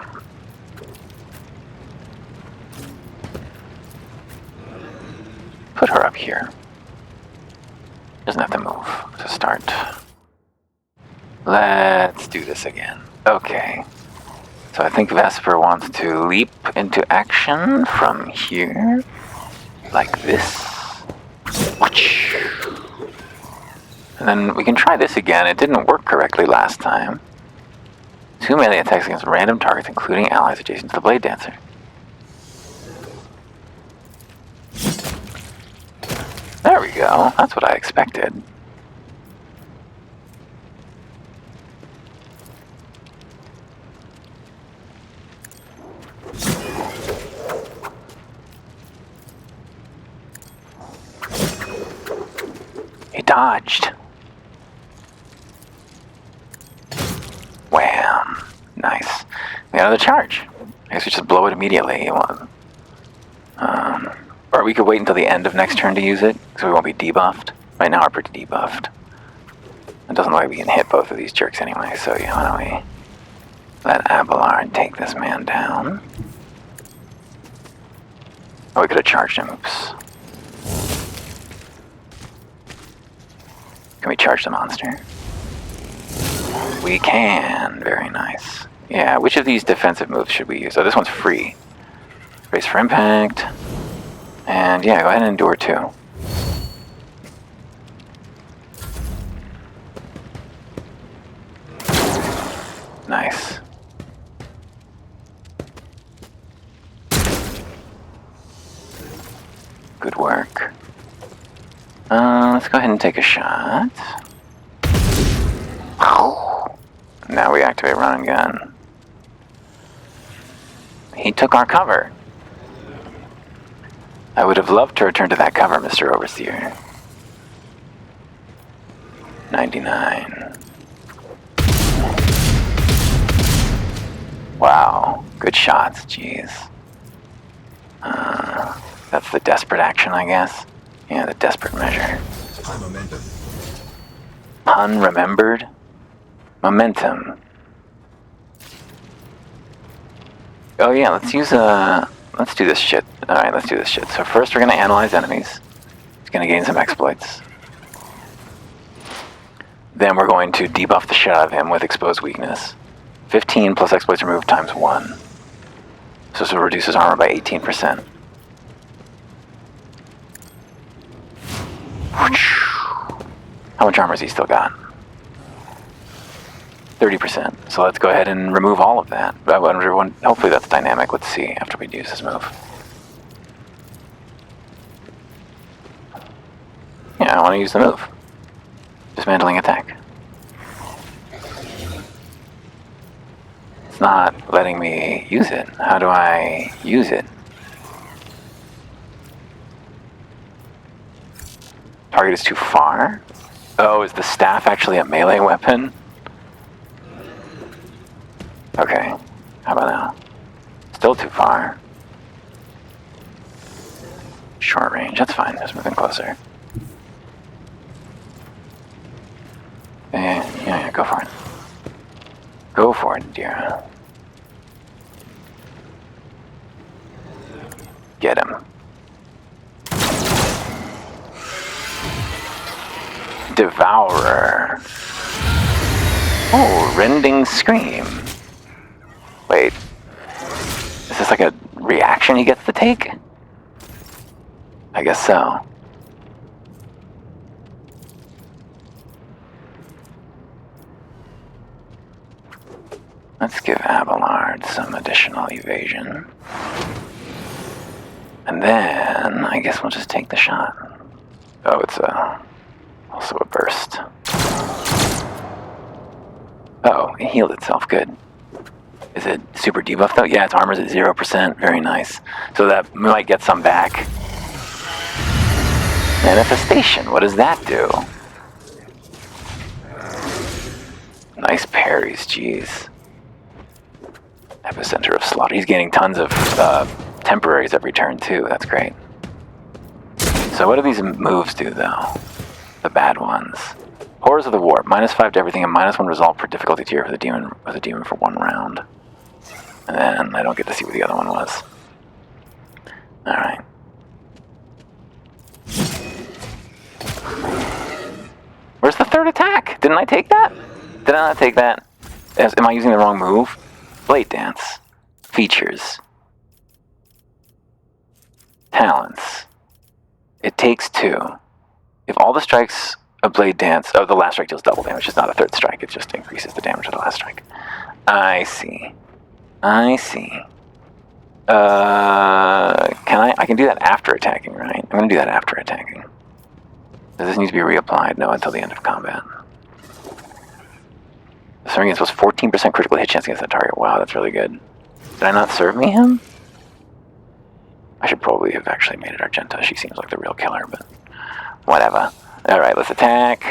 Speaker 1: Put her up here. Doesn't have to move to start. Let's do this again. Okay. So I think Vesper wants to leap into action from here. Like this. And then we can try this again. It didn't work correctly last time. 2 melee attacks against random targets, including allies adjacent to the Blade Dancer. There we go. That's what I expected. He dodged. Wham. Nice. We got another charge. I guess we just blow it immediately. Or we could wait until the end of next turn to use it, so we won't be debuffed. Right now we're pretty debuffed. It doesn't look like we can hit both of these jerks anyway, so yeah, why don't we let Abelard take this man down. Oh, we could have charged him. Oops. Can we charge the monster? We can. Very nice. Yeah, which of these defensive moves should we use? Oh, this one's free. Brace for impact. And yeah, go ahead and endure too. Nice. Good work. Let's go ahead and take a shot. Now we activate run and gun. He took our cover. I would have loved to return to that cover, Mr. Overseer. 99. Wow, good shots, jeez. That's the desperate action, I guess. Yeah, the desperate measure.
Speaker 2: High momentum.
Speaker 1: Pun remembered? Momentum. Oh yeah, let's do this shit. Alright, let's do this shit. So first we're gonna analyze enemies. It's gonna gain some exploits. Then we're going to debuff the shit out of him with exposed weakness. 15 plus exploits removed times 1. So this will reduce his armor by 18%. How much armor has he still got? 30%. So let's go ahead and remove all of that. Hopefully that's dynamic. Let's see after we use this move. Yeah, I want to use the move. Dismantling attack. It's not letting me use it. How do I use it? Target is too far? Oh, is the staff actually a melee weapon? Okay, how about now? Still too far. Short range, that's fine, just moving closer. Yeah, go for it. Go for it, dear. Get him. Devourer. Oh, rending scream. Wait. Is this like a reaction he gets to take? I guess so. Let's give Abelard some additional evasion. And then, I guess we'll just take the shot. Oh, it's also a burst. Oh, it healed itself, good. Is it super debuff though? Yeah, its armor's at 0%, very nice. So that might get some back. Manifestation, what does that do? Nice parries, jeez. Epicenter of slaughter. He's gaining tons of temporaries every turn too, that's great. So what do these moves do though? The bad ones. Horrors of the Warp, -5 to everything and -1 resolve per difficulty tier for the demon for 1 round. And then I don't get to see what the other one was. Alright. Where's the third attack? Didn't I take that? Did I not take that? Am I using the wrong move? Blade Dance. Features. Talents. It takes 2. If all the strikes of Blade Dance... Oh, the last strike deals double damage. It's not a third strike. It just increases the damage of the last strike. I see. I can do that after attacking, right? I'm going to do that after attacking. Does this need to be reapplied? No, until the end of combat. Serving against 14% critical hit chance against that target. Wow, that's really good. Did I not serve me him? I should probably have actually made it Argenta. She seems like the real killer, but whatever. Alright, let's attack.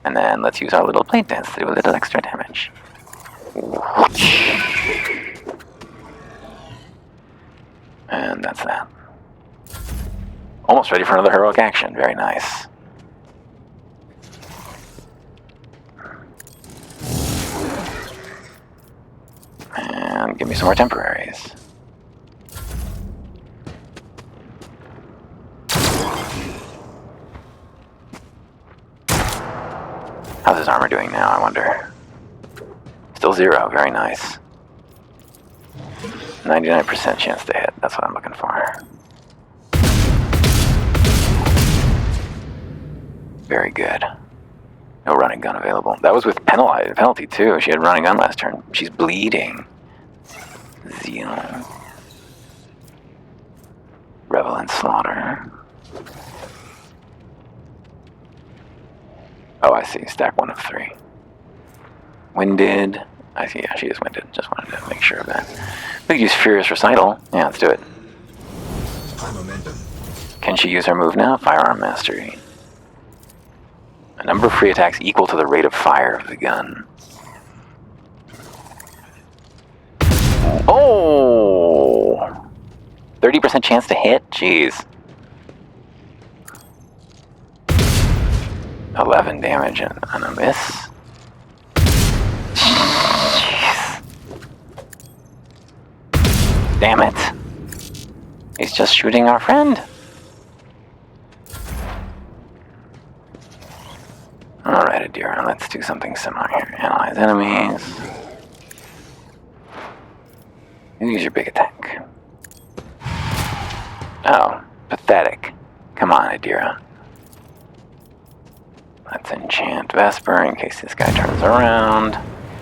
Speaker 1: And then let's use our little Blade Dance to do a little extra damage. And that's that. Almost ready for another heroic action. Very nice. And give me some more temporaries. How's his armor doing now, I wonder? Still 0, very nice. 99% chance to hit, that's what I'm looking for. Very good. No running gun available. That was with penalty too. She had running gun last turn. She's bleeding. Zeal. Revel in slaughter. Oh, I see. Stack 1 of 3. Winded. I see. Yeah, she is winded. Just wanted to make sure of that. We could use Furious Recital. Yeah, let's do it.
Speaker 2: High momentum.
Speaker 1: Can she use her move now? Firearm Mastery. A number of free attacks equal to the rate of fire of the gun. Oh! 30% chance to hit? Jeez. 11 damage on a miss. Jeez. Damn it. He's just shooting our friend. Alright, Adira, let's do something similar here. Analyze enemies. Use your big attack. Oh, pathetic. Come on, Adira. Let's enchant Vesper in case this guy turns around.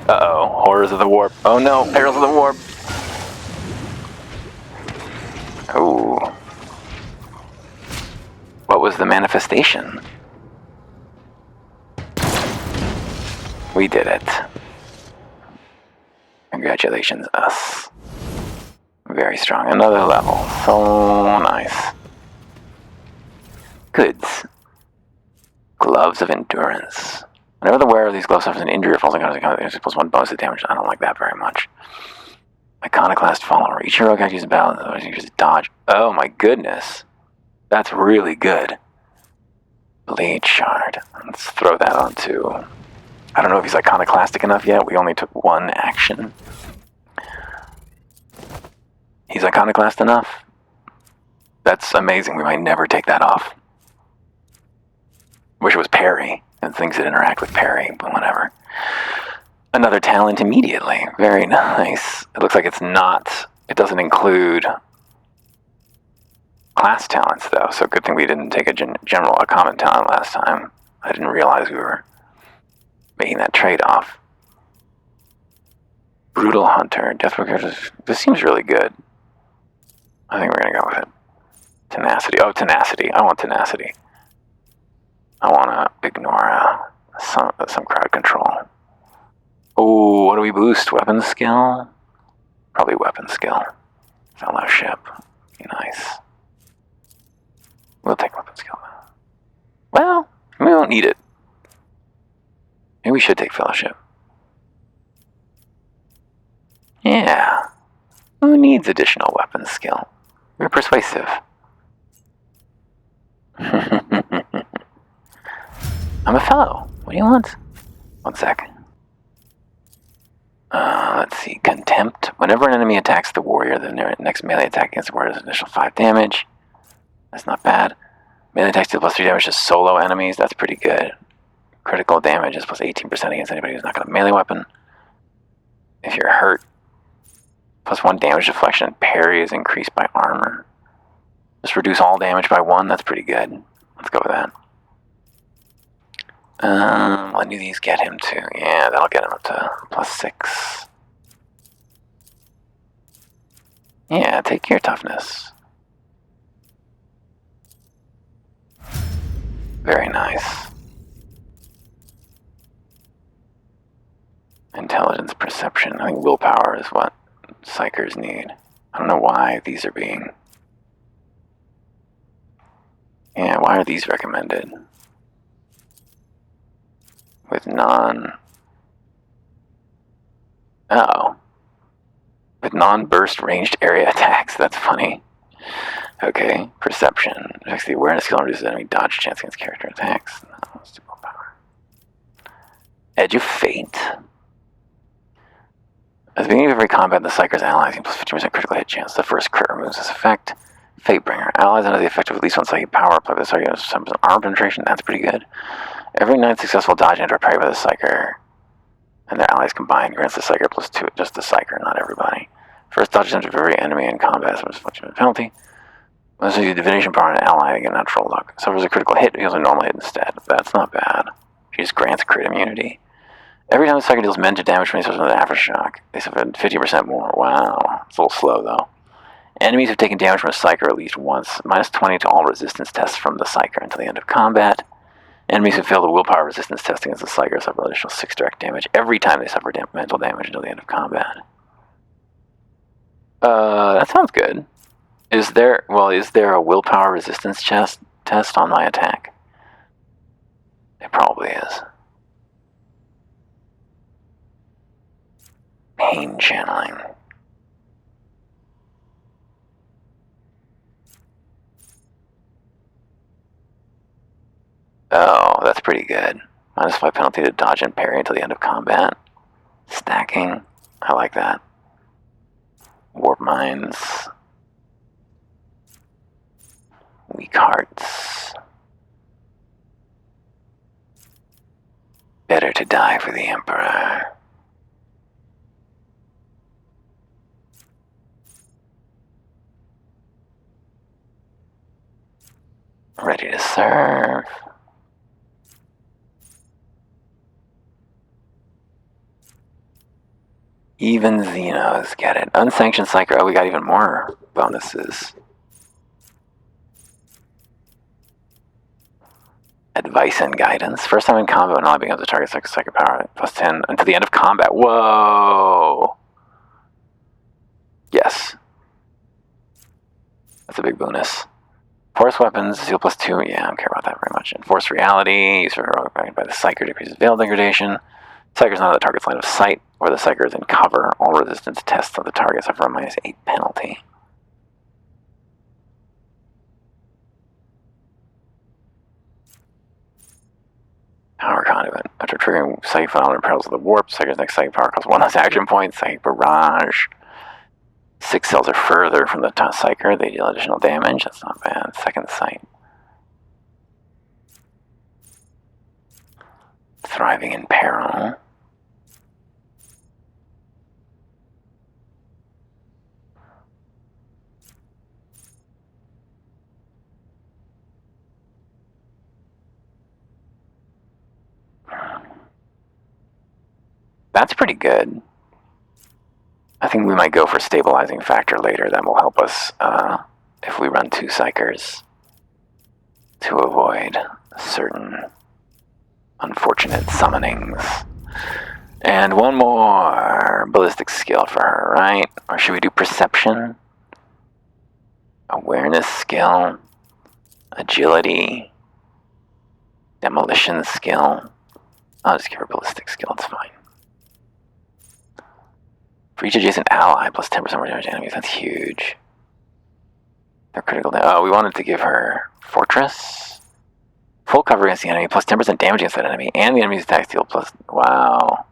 Speaker 1: Uh-oh, Horrors of the Warp. Oh no, Perils of the Warp. Oh. What was the manifestation? We did it. Congratulations, us. Very strong. Another level. So nice. Goods. Gloves of Endurance. Whenever the wearer of these gloves suffers an injury or falls on contact, there's +1 bonus to damage. I don't like that very much. Iconoclast Follower. Each hero can use battle, otherwise you use dodge. Oh my goodness. That's really good. Blade Shard. Let's throw that onto... I don't know if he's iconoclastic enough yet. We only took 1 action. He's iconoclast enough? That's amazing. We might never take that off. Wish it was parry and things that interact with parry, but whatever. Another talent immediately. Very nice. It looks like it's not... It doesn't include class talents, though, so good thing we didn't take a common talent last time. I didn't realize we were making that trade-off. Brutal Hunter. Deathbroker. This seems really good. I think we're going to go with it. Tenacity. Oh, Tenacity. I want Tenacity. I want to ignore some crowd control. Oh, what do we boost? Weapon skill? Probably weapon skill. Fellowship. Be nice. We'll take weapon skill now. Well, we don't need it. Maybe we should take Fellowship. Yeah. Who needs additional weapon skill? We're persuasive. I'm a fellow. What do you want? 1 sec. Let's see. Contempt. Whenever an enemy attacks the warrior, the next melee attack against the warrior is an additional 5 damage. That's not bad. Melee attacks deal +3 damage to solo enemies. That's pretty good. Critical damage is +18% against anybody who's not got a melee weapon. If you're hurt, +1 damage deflection and parry is increased by armor. Just reduce all damage by 1. That's pretty good. Let's go with that. What do these get him to? Yeah, that'll get him up to +6. Yeah, take your toughness. Very nice. Intelligence, perception. I think willpower is what psychers need. I don't know why these are being... Yeah, why are these recommended? With with non-burst ranged area attacks. That's funny. Okay, perception. Affects the awareness skill and reduces enemy dodge chance against character attacks. No, let's do willpower. Edge of Fate. At the beginning of every combat, the Psyker's allies gain +50% critical hit chance. The first crit removes this effect. Fatebringer. Allies under the effect of at least 1 psychic power apply by the Psyker with 7% armor penetration. That's pretty good. Every 9 successful dodge and or parry by the Psyker and their allies combined grants the Psyker +2. Just the Psyker, not everybody. First dodge attempt of every enemy in combat is a penalty. Unless you use divination power on an ally and get natural luck. Suffers a critical hit, deals a normal hit instead. That's not bad. She just grants crit immunity. Every time the Psyker deals mental damage when he suffers an aftershock, they suffer 50% more. Wow. It's a little slow though. Enemies have taken damage from a Psyker at least once. -20 to all resistance tests from the Psyker until the end of combat. Enemies who fail the willpower resistance test against the Psyker suffer additional 6 direct damage every time they suffer mental damage until the end of combat. That sounds good. Is there a willpower resistance test on my attack? It probably is. Pain channeling. Oh, that's pretty good. -5 penalty to dodge and parry until the end of combat. Stacking. I like that. Warp mines. Weak hearts. Better to die for the Emperor. Ready to serve. Even Xenos get it. Unsanctioned Psyker. Oh, we got even more bonuses. Advice and guidance. First time in combat when not being able to target Psyker power. +10 until the end of combat. Whoa! Yes. That's a big bonus. Force weapons, seal +2. Yeah, I don't care about that very much. Enforce reality. Use for heroic by the Psyker decreases veil degradation. Psyker's not at the target's line of sight, or the Psyker is in cover. All resistance tests of the target suffer a -8 penalty. Power conduit. After triggering psychic phenomenon perils of the warp, Psyker's next psychic power costs 1 less action point. Psychic barrage. 6 cells are further from the Psyker. They deal additional damage. That's not bad. Second sight. Thriving in peril. That's pretty good. I think we might go for stabilizing factor later. That will help us if we run 2 Psykers to avoid certain unfortunate summonings. And one more ballistic skill for her, right? Or should we do perception? Awareness skill? Agility? Demolition skill? I'll just give her ballistic skill, it's fine. For each adjacent ally, +10% more damage to enemies. That's huge. They're critical damage. Oh, we wanted to give her Fortress. Full cover against the enemy, +10% damage against that enemy, and the enemy's attack steal plus... Wow.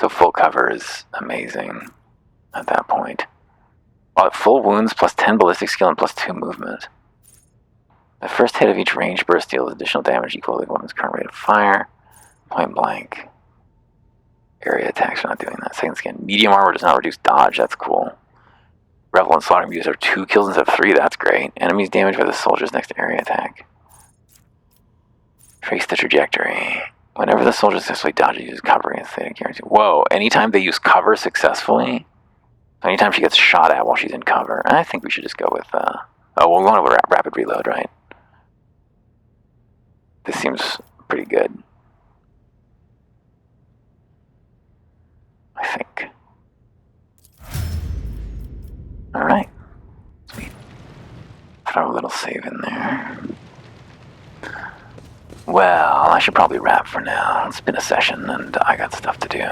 Speaker 1: So full cover is amazing at that point. While at full wounds, +10 ballistic skill and +2 movement. The first hit of each range burst deals additional damage equal to the weapon's current rate of fire. Point blank. Area attacks are not doing that. Second skin. Medium armor does not reduce dodge. That's cool. Revel and Slaughtering Views are 2 kills instead of 3. That's great. Enemies damaged by the soldiers next to area attack. Trace the trajectory. Whenever the soldier successfully dodges, uses cover against the guarantee. Whoa. Anytime they use cover successfully? Anytime she gets shot at while she's in cover. I think we should just go with... oh, well, we want to rapid reload, right? This seems pretty good. I think. Alright. Sweet. Throw a little save in there. Well, I should probably wrap for now. It's been a session and I got stuff to do.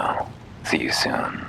Speaker 1: See you soon.